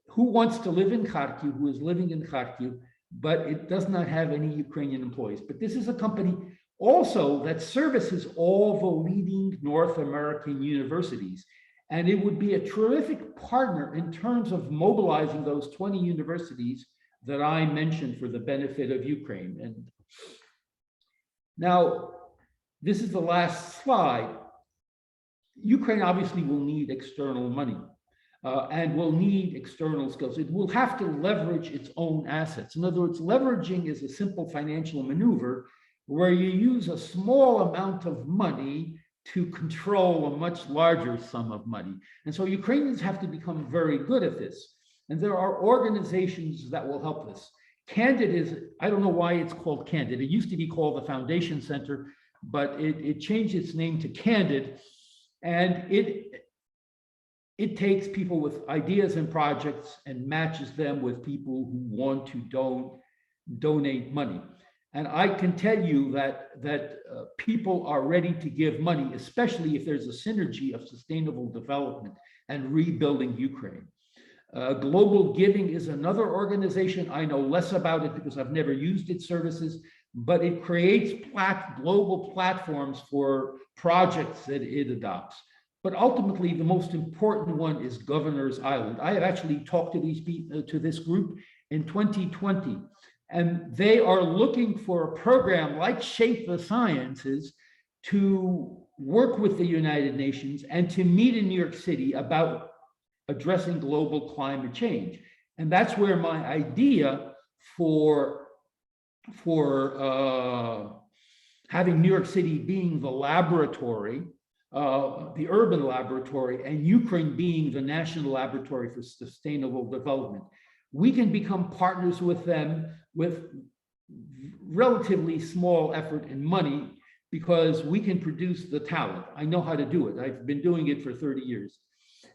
who wants to live in Kharkiv, who is living in Kharkiv, but it does not have any Ukrainian employees. But this is a company also that services all the leading North American universities. And it would be a terrific partner in terms of mobilizing those 20 universities that I mentioned for the benefit of Ukraine. And now, this is the last slide. Ukraine obviously will need external money and will need external skills. It will have to leverage its own assets. In other words, leveraging is a simple financial maneuver. where you use a small amount of money to control a much larger sum of money. And so Ukrainians have to become very good at this. And there are organizations that will help this. Candid is, I don't know why it's called Candid. It used to be called the Foundation Center, but it changed its name to Candid. And it takes people with ideas and projects and matches them with people who want to donate money. And I can tell you that people are ready to give money, especially if there's a synergy of sustainable development and rebuilding Ukraine. Global Giving is another organization. I know less about it because I've never used its services, but it creates global platforms for projects that it adopts. But ultimately, the most important one is Governor's Island. I have actually talked to these people, to this group in 2020, and they are looking for a program like Shape the Sciences to work with the United Nations and to meet in New York City about addressing global climate change. And that's where my idea for having New York City being the laboratory, the urban laboratory, and Ukraine being the national laboratory for sustainable development. We can become partners with them with relatively small effort and money because we can produce the talent. I know how to do it. I've been doing it for 30 years.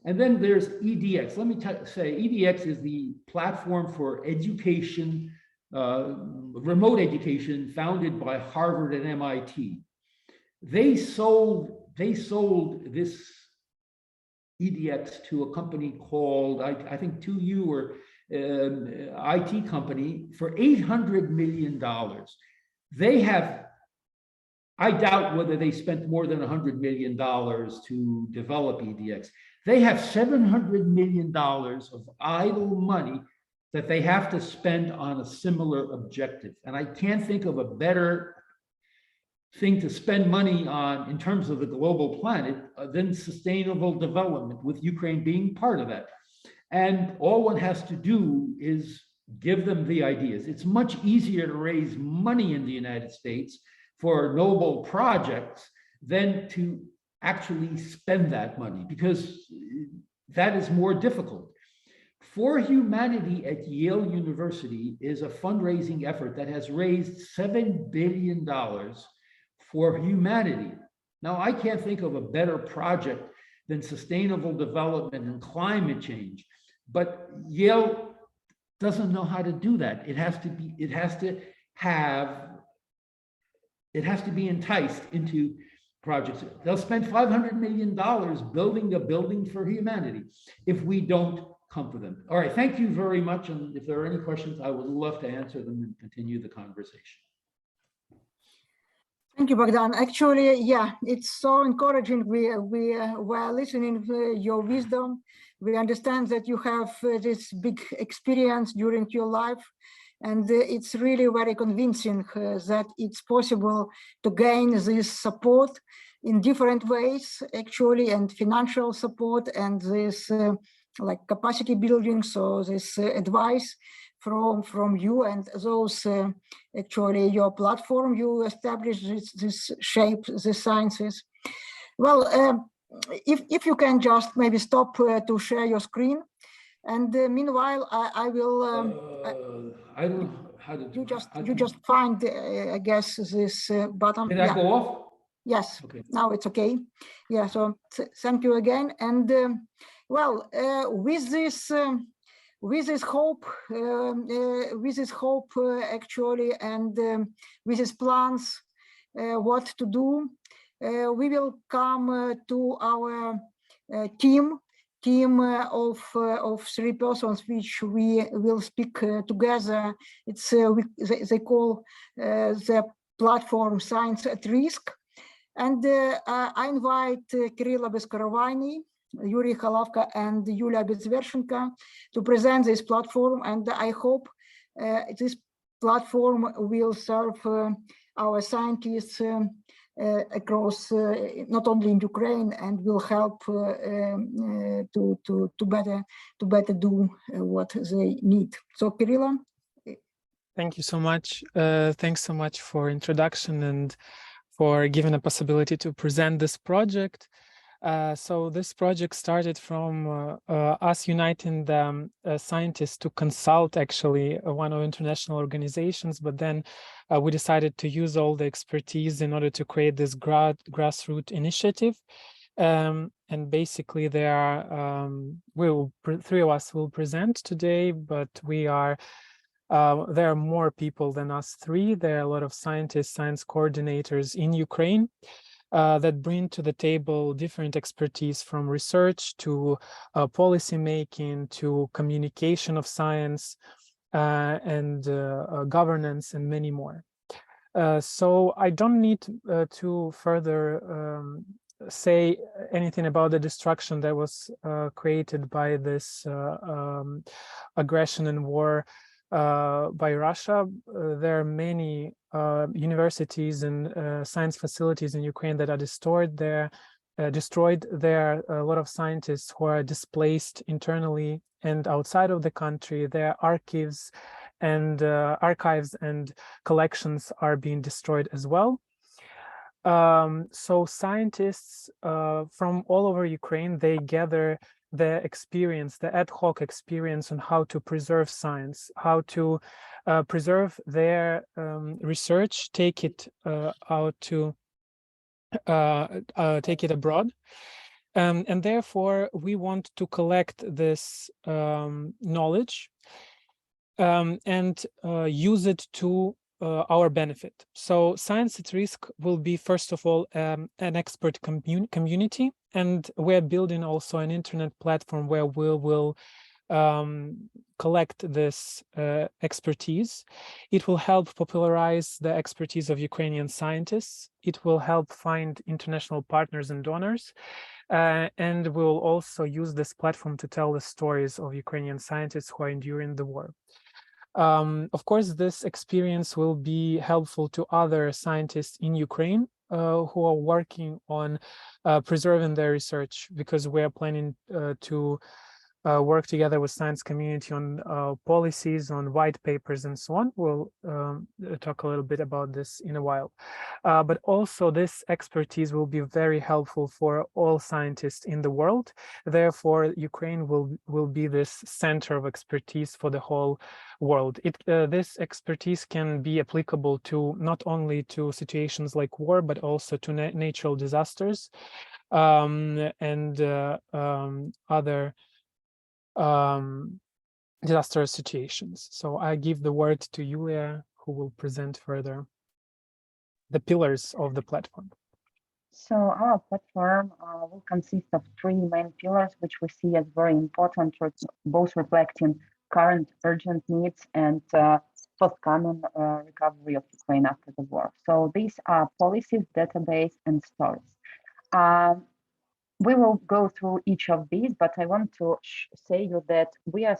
And then there's EDX. Let me say, EDX is the platform for education, remote education, founded by Harvard and MIT. They sold this EDX to a company called, I think 2U or IT company for $800 million. They have, I doubt whether they spent more than $100 million to develop EDX. They have $700 million of idle money that they have to spend on a similar objective. And I can't think of a better thing to spend money on in terms of the global planet than sustainable development, with Ukraine being part of that. And all one has to do is give them the ideas. It's much easier to raise money in the United States for noble projects than to actually spend that money, because that is more difficult. For Humanity at Yale University is a fundraising effort that has raised $7 billion for humanity. Now, I can't think of a better project than sustainable development and climate change, but Yale doesn't know how to do that. It has to be enticed into projects. They'll spend $500 million building a building for humanity if we don't come to them. All right, thank you very much. And if there are any questions, I would love to answer them and continue the conversation. Thank you, Bohdan. Actually, yeah, it's so encouraging. We were listening to your wisdom. We understand that you have this big experience during your life, and it's really very convincing that it's possible to gain this support in different ways, actually, and financial support, and this like capacity building. So this advice from you and those actually your platform you established, this Shape the Sciences. Well, if you can just maybe stop to share your screen, and meanwhile I will I don't know how to do you just find I guess this button. Did I go off? Yes, okay. Now it's okay. Yeah, so thank you again. And well, with this hope actually, and with these plans, what to do, we will come to our team of 3 persons, which we will speak together. It's they call the platform Science at Risk, and I invite Kyrylo Bezkorovayny, Yuriy Khalavka, and Yulia Bezvershenko to present this platform, and I hope this platform will serve our scientists across not only in Ukraine, and will help to better do what they need. So Kyrylo. Thank you so much. Thanks so much for introduction and for giving a possibility to present this project. So this project started from us uniting the scientists to consult actually one of international organizations, but then we decided to use all the expertise in order to create this grassroots initiative. And basically there are, three of us will present today, but there are more people than us three. There are a lot of scientists, science coordinators in Ukraine that bring to the table different expertise from research to policy making to communication of science and governance and many more. So I don't need to further say anything about the destruction that was created by this aggression and war by Russia. There are many universities and science facilities in Ukraine that are destroyed. There are a lot of scientists who are displaced internally and outside of the country. Their archives and collections are being destroyed as well. So scientists from all over Ukraine, they gather the experience, the ad hoc experience on how to preserve science, how to preserve their research, take it take it abroad. And therefore, we want to collect this knowledge and use it to our benefit. So Science at Risk will be, first of all, an expert community, and we're building also an internet platform where we will collect this expertise. It will help popularize the expertise of Ukrainian scientists. It will help find international partners and donors. And we'll also use this platform to tell the stories of Ukrainian scientists who are enduring the war. Of course, this experience will be helpful to other scientists in Ukraine who are working on preserving their research, because we are planning to work together with science community on policies, on white papers and so on. We'll talk a little bit about this in a while. But also this expertise will be very helpful for all scientists in the world. Therefore, Ukraine will be this center of expertise for the whole world. This expertise can be applicable to not only to situations like war, but also to natural disasters and other disastrous situations. So I give the word to Yulia, who will present further the pillars of the platform. So our platform will consist of three main pillars, which we see as very important, both reflecting current urgent needs and forthcoming recovery of Ukraine after the war. So these are policies, database, and stories. We will go through each of these, but I want to say you that we are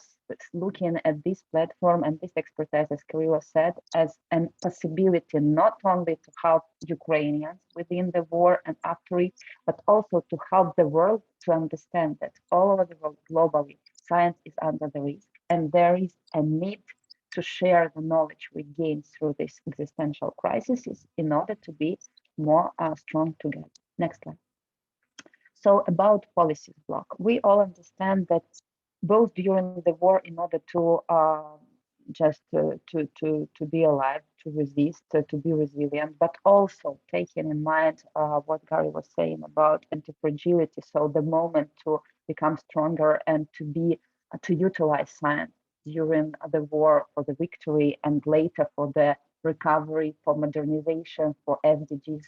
looking at this platform and this expertise, as Kyrylo said, as a possibility not only to help Ukrainians within the war and after it, but also to help the world to understand that all over the world, globally, science is under the risk, and there is a need to share the knowledge we gain through this existential crisis in order to be more strong together. Next slide. So about policies block, we all understand that both during the war, in order to just to be alive, to resist, to be resilient, but also taking in mind what Garry was saying about antifragility. So the moment to become stronger and to utilize science during the war for the victory and later for the recovery, for modernization, for SDGs.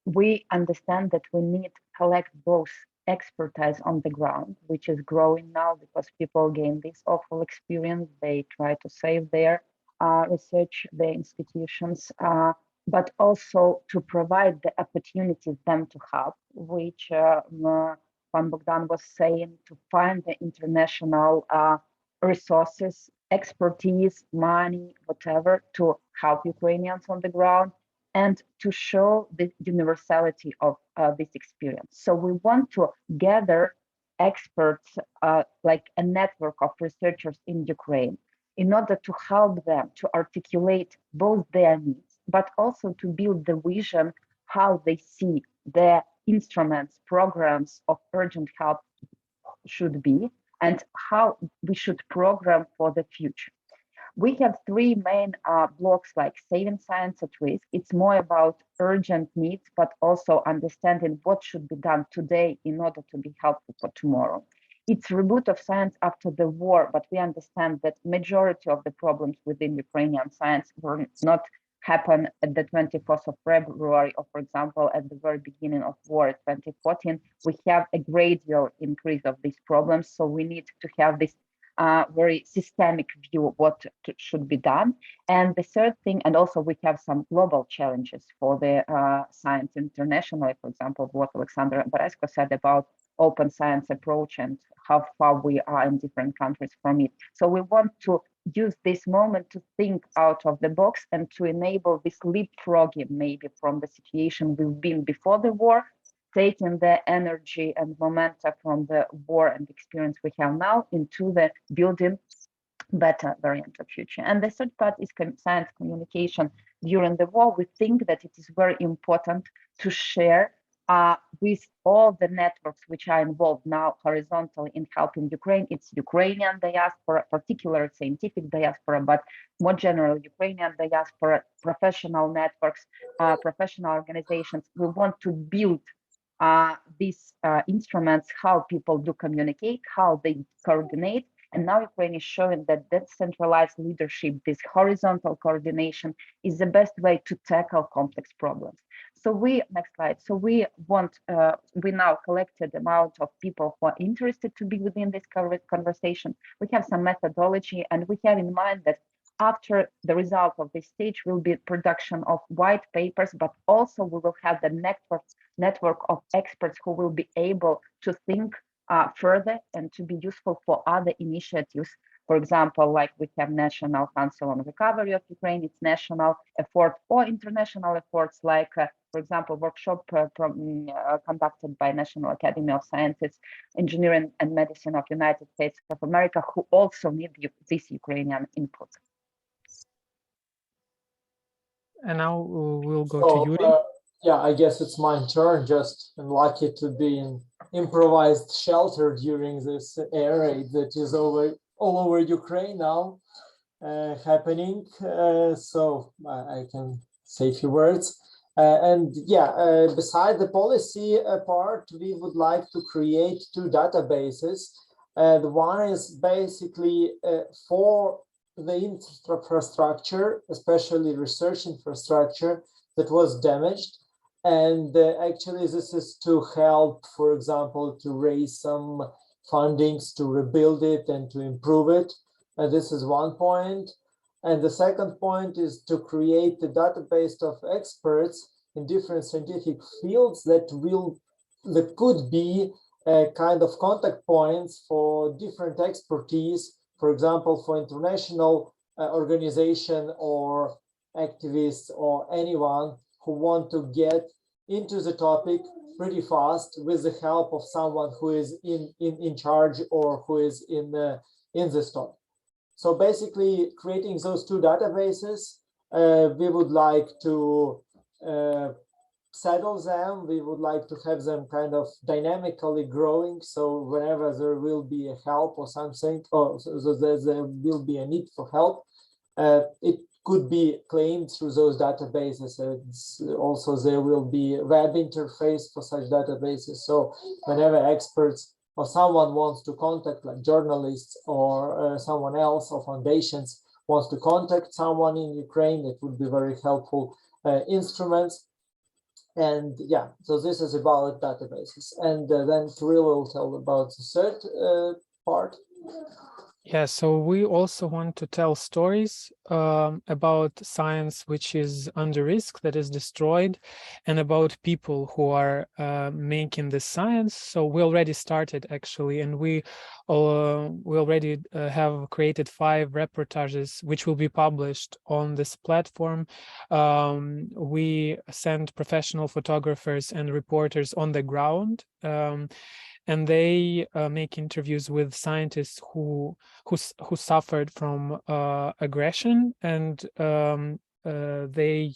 We understand that we need to collect both expertise on the ground, which is growing now because people gain this awful experience. They try to save their research, their institutions, but also to provide the opportunities them to help, which Bohdan was saying, to find the international resources, expertise, money, whatever, to help Ukrainians on the ground, and to show the universality of this experience. So we want to gather experts, like a network of researchers in Ukraine, in order to help them to articulate both their needs, but also to build the vision how they see their instruments, programs of urgent help should be, and how we should program for the future. We have three main blocks, like saving science at risk. It's more about urgent needs, but also understanding what should be done today in order to be helpful for tomorrow. It's reboot of science after the war, but we understand that majority of the problems within Ukrainian science were not happen at the 24th of February, or for example, at the very beginning of war in 2014. We have a gradual increase of these problems, so we need to have this very systemic view of what should be done. And the third thing, and also we have some global challenges for the science internationally, for example, what Oleksandr and Berezko said about open science approach and how far we are in different countries from it. So we want to use this moment to think out of the box and to enable this leapfrogging maybe from the situation we've been before the war, taking the energy and momentum from the war and experience we have now into the building better variant of future. And the third part is science communication during the war. We think that it is very important to share with all the networks which are involved now horizontally in helping Ukraine. It's Ukrainian diaspora, particularly scientific diaspora, but more general Ukrainian diaspora, professional networks, professional organizations. We want to build these instruments, how people do communicate, how they coordinate. And now Ukraine is showing that decentralized leadership, this horizontal coordination, is the best way to tackle complex problems. So next slide. So we want, we now collected amount of people who are interested to be within this conversation. We have some methodology, and we have in mind that after the result of this stage will be production of white papers, but also we will have the network of experts who will be able to think further and to be useful for other initiatives. For example, like we have National Council on Recovery of Ukraine, it's national effort, or international efforts like, for example, workshop conducted by National Academy of Sciences, Engineering and Medicine of United States of America, who also need this Ukrainian input. And now we'll go to Yuriy. Yeah, I guess it's my turn. Just I'm lucky to be in improvised shelter during this air raid that is all over Ukraine now happening. So I can say a few words. And yeah, beside the policy part, we would like to create two databases. The one is basically for the infrastructure, especially research infrastructure that was damaged. And actually, this is to help, for example, to raise some fundings to rebuild it and to improve it. And this is one point. And the second point is to create a database of experts in different scientific fields that could be kind of contact points for different expertise, for example, for international organization or activists or anyone who want to get into the topic pretty fast with the help of someone who is in charge or who is in this topic. So basically, creating those two databases, we would like to settle them. We would like to have them kind of dynamically growing. So whenever there will be a help or something, or so there will be a need for help, it could be claimed through those databases. Also, there will be a web interface for such databases. So whenever experts or someone wants to contact, like journalists or someone else or foundations wants to contact someone in Ukraine, it would be very helpful instruments. And yeah, so this is about databases. And then Kyrylo will tell about the third part. Yeah, so we also want to tell stories about science which is under risk, that is destroyed, and about people who are making this science. So we already started actually, and we already have created 5 reportages which will be published on this platform. We send professional photographers and reporters on the ground. and they make interviews with scientists who suffered from aggression, and they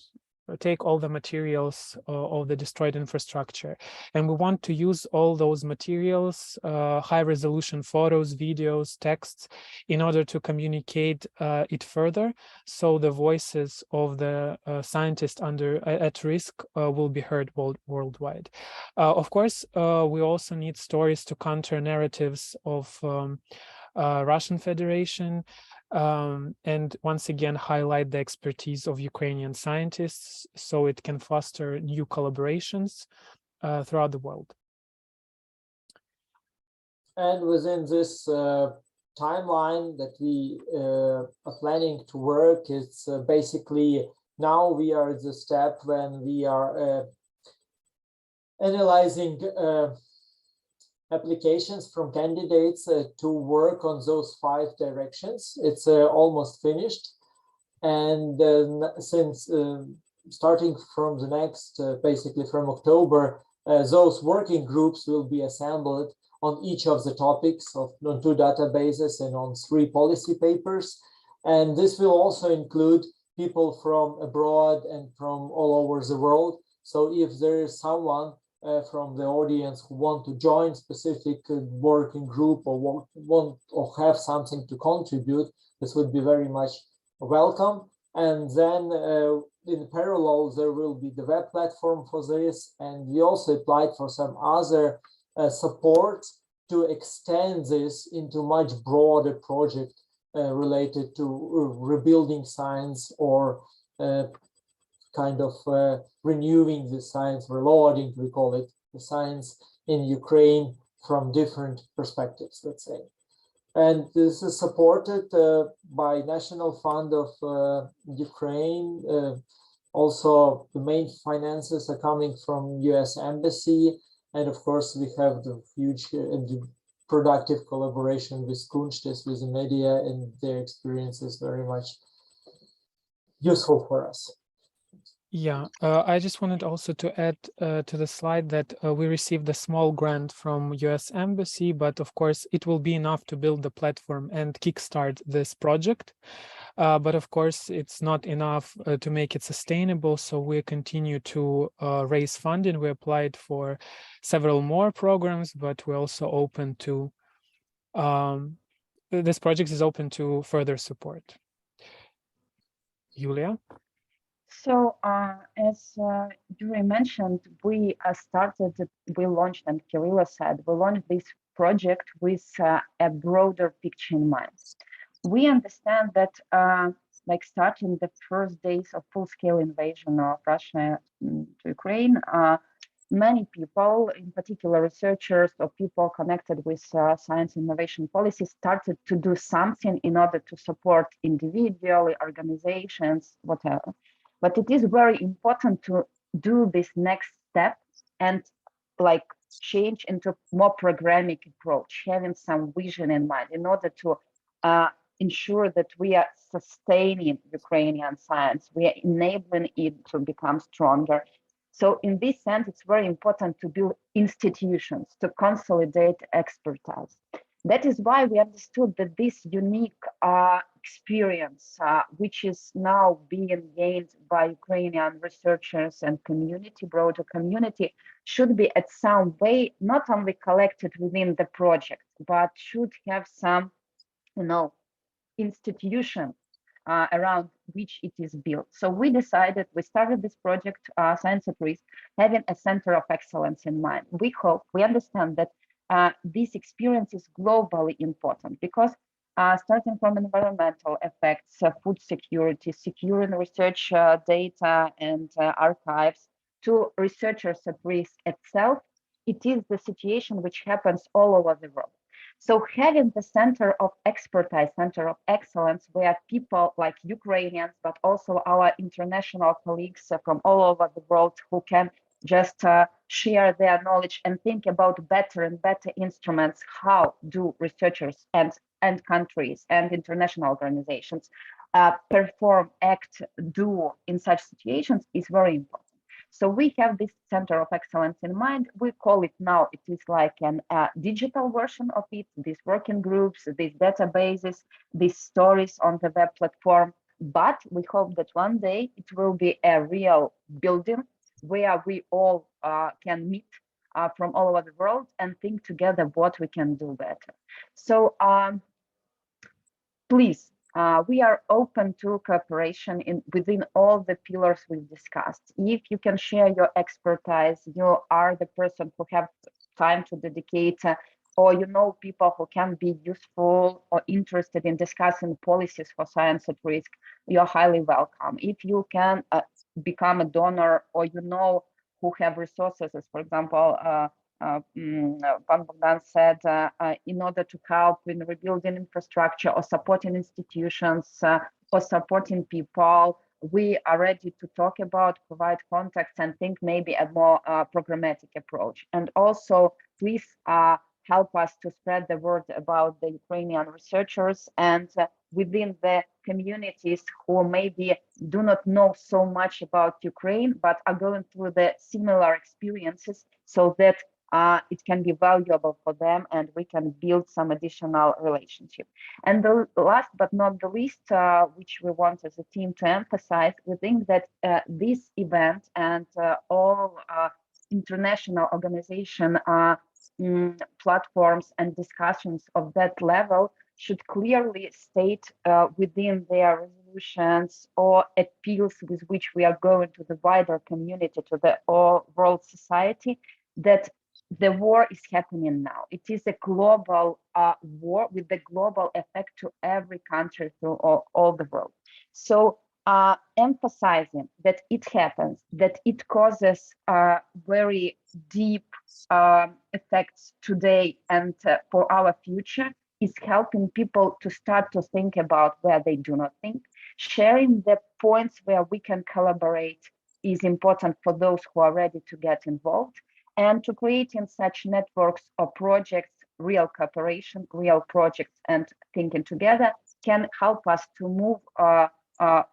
take all the materials of the destroyed infrastructure. And we want to use all those materials, high-resolution photos, videos, texts, in order to communicate it further, so the voices of the scientists at risk will be heard worldwide. Of course, we also need stories to counter narratives of Russian Federation, and once again highlight the expertise of Ukrainian scientists, so it can foster new collaborations throughout the world. And within this timeline that we are planning to work, it's basically now we are at the step when we are analyzing applications from candidates to work on those 5 directions. It's almost finished, and since starting from the next, basically from October, those working groups will be assembled on each of the topics on 2 databases and on 3 policy papers. And this will also include people from abroad and from all over the world. So if there is someone from the audience who want to join specific working group or want or have something to contribute, this would be very much welcome. And then in parallel, there will be the web platform for this. And we also applied for some other support to extend this into much broader project related to rebuilding science or kind of renewing the science, reloading, we call it, the science in Ukraine from different perspectives, let's say. And this is supported by National Fund of Ukraine. Also, the main finances are coming from US Embassy. And of course, we have the huge and productive collaboration with Kunsht, with the media, and their experience is very much useful for us. Yeah, I just wanted also to add to the slide that we received a small grant from US Embassy, but of course it will be enough to build the platform and kickstart this project. But of course it's not enough to make it sustainable, so we continue to raise funding. We applied for several more programs, but we're also open to, this project is open to further support. Yulia? So as Yuriy mentioned, we launched, and Kyrylo said, we launched this project with a broader picture in mind. We understand that like starting the first days of full-scale invasion of Russia to Ukraine, many people, in particular researchers or people connected with science innovation policy, started to do something in order to support individual organizations, whatever. But it is very important to do this next step and like change into more programmatic approach, having some vision in mind in order to ensure that we are sustaining Ukrainian science, we are enabling it to become stronger. So in this sense, it's very important to build institutions, to consolidate expertise. That is why we understood that this unique experience, which is now being gained by Ukrainian researchers and community, broader community, should be at some way not only collected within the project, but should have some, institution around which it is built. So we started this project, Science at Risk, having a center of excellence in mind. We understand that this experience is globally important because starting from environmental effects, food security, securing research data and archives, to researchers at risk itself, it is the situation which happens all over the world. So having the center of expertise, center of excellence, where people like Ukrainians, but also our international colleagues from all over the world who can just share their knowledge and think about better and better instruments, how do researchers and countries and international organizations perform, act, do in such situations is very important. So we have this center of excellence in mind. We call it now, it is like an digital version of it, these working groups, these databases, these stories on the web platform. But we hope that one day it will be a real building where we all can meet from all over the world and think together what we can do better. So please, we are open to cooperation within all the pillars we've discussed. If you can share your expertise, you are the person who have time to dedicate, or you know people who can be useful or interested in discussing policies for science at risk, you're highly welcome. If you can become a donor, or you know who have resources, as for example, Bohdan said, in order to help in rebuilding infrastructure or supporting institutions or supporting people, we are ready to talk about, provide contacts, and think maybe a more programmatic approach. And also, please help us to spread the word about the Ukrainian researchers and within the communities who maybe do not know so much about Ukraine, but are going through the similar experiences, so that it can be valuable for them and we can build some additional relationship. And the last but not the least, which we want as a team to emphasize, we think that this event and all international organization platforms and discussions of that level should clearly state within their resolutions or appeals with which we are going to the wider community, to the world society, that the war is happening now. It is a global war with the global effect to every country, to all the world. So emphasizing that it happens, that it causes very deep effects today and for our future, is helping people to start to think about where they do not think. Sharing the points where we can collaborate is important for those who are ready to get involved. And to creating such networks or projects, real cooperation, real projects, and thinking together can help us to move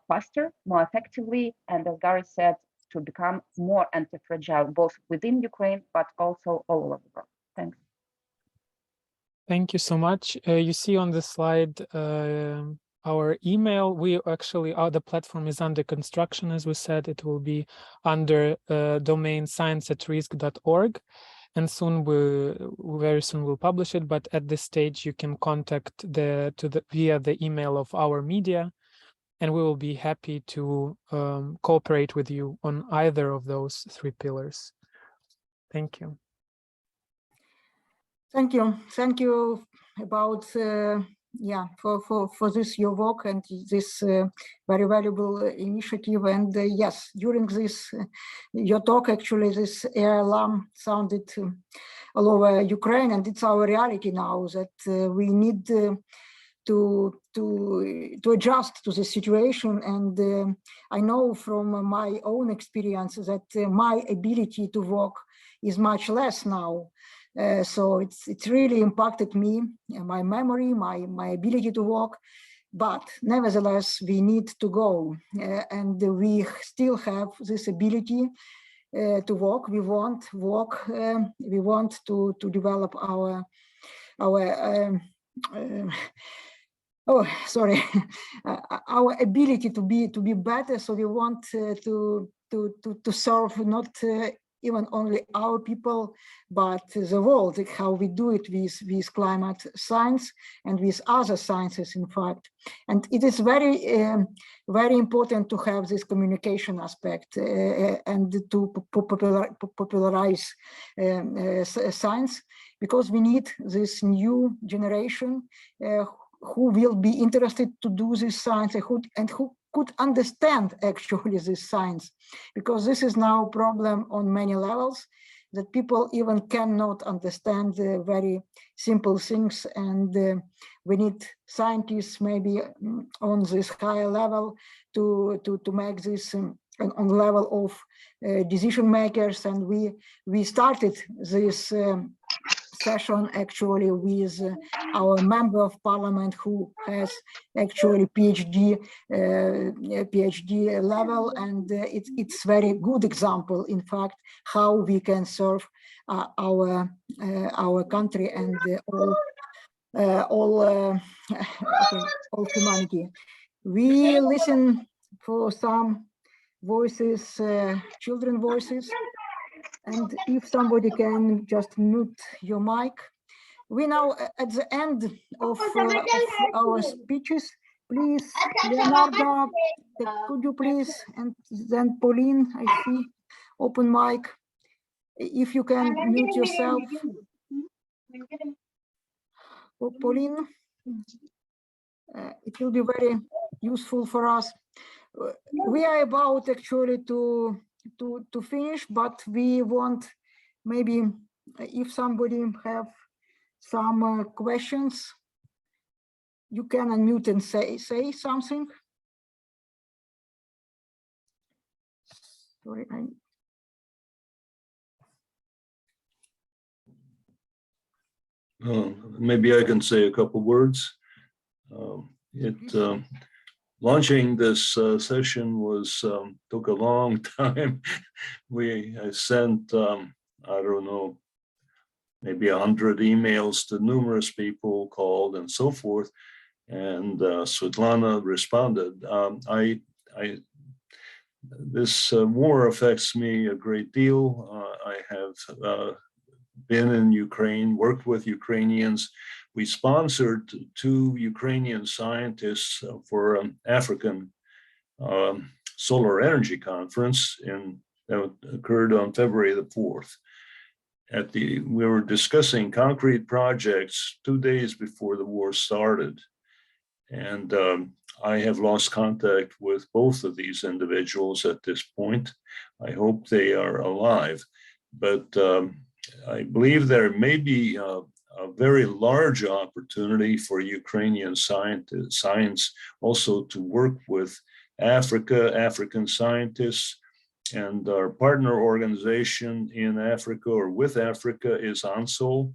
faster, more effectively, and as Garry said, to become more anti-fragile, both within Ukraine, but also all over the world. Thanks. Thank you so much. You see on the slide our email. We actually, the platform is under construction, as we said. It will be under domain scienceatrisk.org, and soon very soon we'll publish it. But at this stage, you can contact via the email of our media, and we will be happy to cooperate with you on either of those three pillars. Thank you. Thank you. Thank you about for this your work and this very valuable initiative. And yes, during this your talk, actually, this air alarm sounded all over Ukraine, and it's our reality now that we need to adjust to the situation. And I know from my own experience that my ability to work is much less now. So it's really impacted me, my memory, my ability to walk, but nevertheless we need to go, and we still have this ability to walk. We want walk. We want to develop our our ability to be better. So we want to serve not even only our people, but the world, like how we do it with climate science and with other sciences, in fact. And it is very, very important to have this communication aspect and to popularize science, because we need this new generation who will be interested to do this science and who could understand actually this science, because this is now a problem on many levels, that people even cannot understand very simple things, and we need scientists maybe on this higher level to make this on level of decision makers. And we started this session actually with our member of parliament who has actually PhD level, and it's very good example, in fact, how we can serve our country and all humanity. We listen for some voices, children voices, and if somebody can just mute your mic. We now at the end of our speeches. Please, Leonardo, could you please, and then Pauline, I see, open mic. If you can mute yourself. Pauline, it will be very useful for us. We are about actually to finish, but we want maybe if somebody have some questions, you can unmute and say something. Sorry, maybe I can say a couple words. Launching this session took a long time. I sent I don't know, maybe 100 emails to numerous people, called and so forth, and Svitlana responded. This war affects me a great deal. I have been in Ukraine, worked with Ukrainians. We sponsored 2 Ukrainian scientists for an African solar energy conference that occurred on February the 4th. We were discussing concrete projects 2 days before the war started. And I have lost contact with both of these individuals at this point. I hope they are alive, but I believe there may be a very large opportunity for Ukrainian science also to work with African scientists, and our partner organization in Africa or with Africa is ANSOL,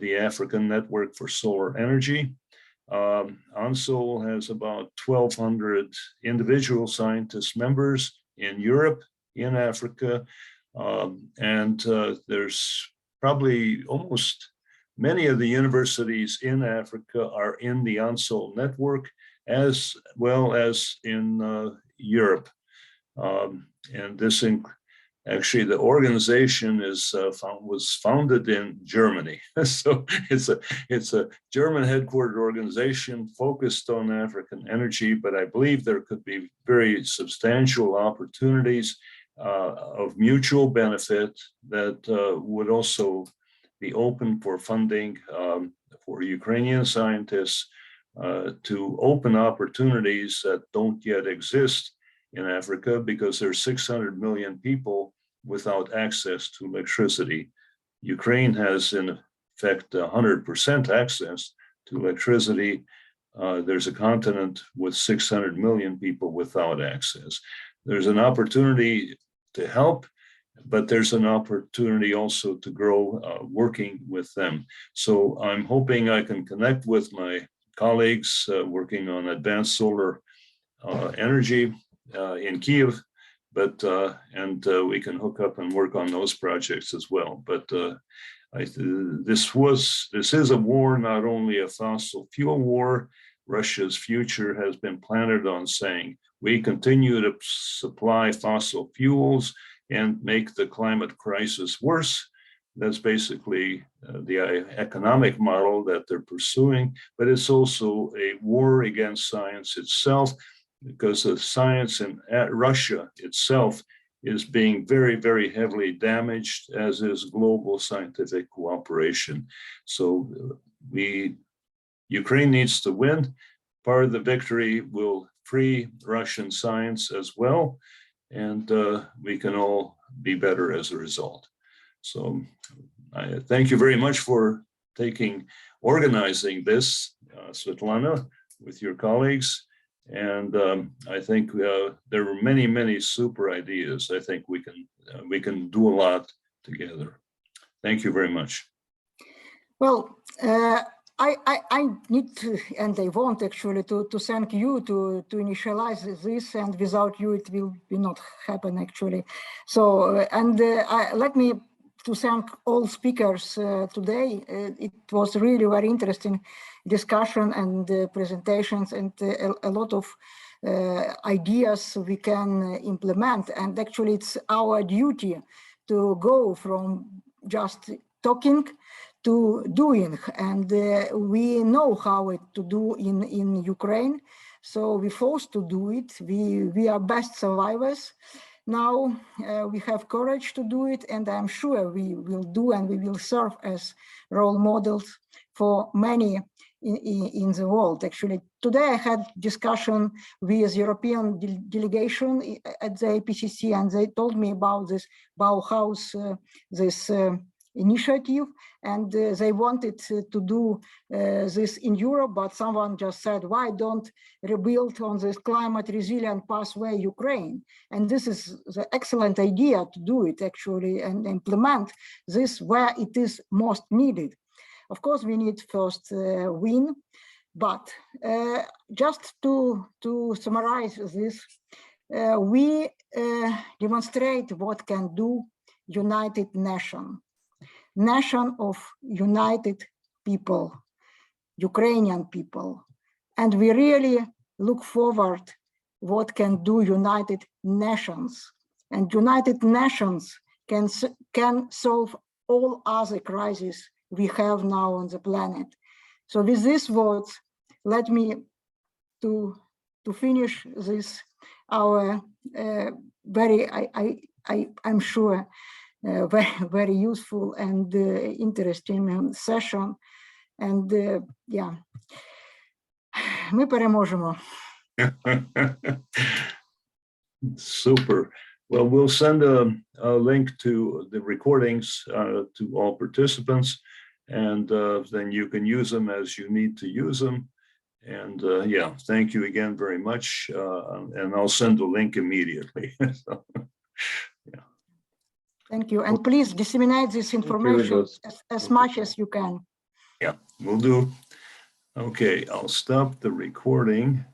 the African Network for Solar Energy. ANSOL has about 1,200 individual scientist members in Europe, in Africa, and there's probably almost many of the universities in Africa are in the ANSOL network, as well as in Europe. And this actually, the organization was founded in Germany, so it's a German headquartered organization focused on African energy. But I believe there could be very substantial opportunities of mutual benefit that would also be open for funding for Ukrainian scientists to open opportunities that don't yet exist in Africa, because there's 600 million people without access to electricity. Ukraine has, in effect, 100% access to electricity. There's a continent with 600 million people without access. There's an opportunity to help, but there's an opportunity also to grow working with them. So I'm hoping I can connect with my colleagues working on advanced solar energy in Kyiv, but we can hook up and work on those projects as well. But this is a war, not only a fossil fuel war. Russia's future has been planted on saying we continue to supply fossil fuels and make the climate crisis worse. That's basically the economic model that they're pursuing, but it's also a war against science itself, because the science in Russia itself is being very, very heavily damaged, as is global scientific cooperation. So Ukraine needs to win. Part of the victory will free Russian science as well, and we can all be better as a result. So I thank you very much for organizing this, Svitlana, with your colleagues. And I think there are many, many super ideas. I think we can do a lot together. Thank you very much. Well, I need to, and I want actually to thank you to initialize this, and without you it will not happen actually. So let me to thank all speakers today. It was really very interesting discussion and presentations, and a lot of ideas we can implement. And actually it's our duty to go from just talking to doing, and we know how to do in Ukraine, so we forced to do it. We are best survivors. Now we have courage to do it, and I'm sure we will do, and we will serve as role models for many in the world. Actually, today I had discussion with European delegation at the IPCC, and they told me about this Bauhaus, this initiative, and they wanted to do this in Europe, but someone just said, why don't rebuild on this climate resilient pathway Ukraine? And this is the excellent idea to do it actually and implement this where it is most needed. Of course, we need first win, but just to summarize this, we demonstrate what can do United Nations. Nation of united people, Ukrainian people. And we really look forward what can do United Nations. And United Nations can solve all other crises we have now on the planet. So with these words, let me to finish this, our I'm sure, very useful and interesting session. And yeah, ми переможемо. Super. Well, we'll send a link to the recordings to all participants, and then you can use them as you need to use them. And yeah, thank you again very much. And I'll send the link immediately. So, yeah. Thank you. And please disseminate this information as much as you can. Yeah, will do. Okay, I'll stop the recording.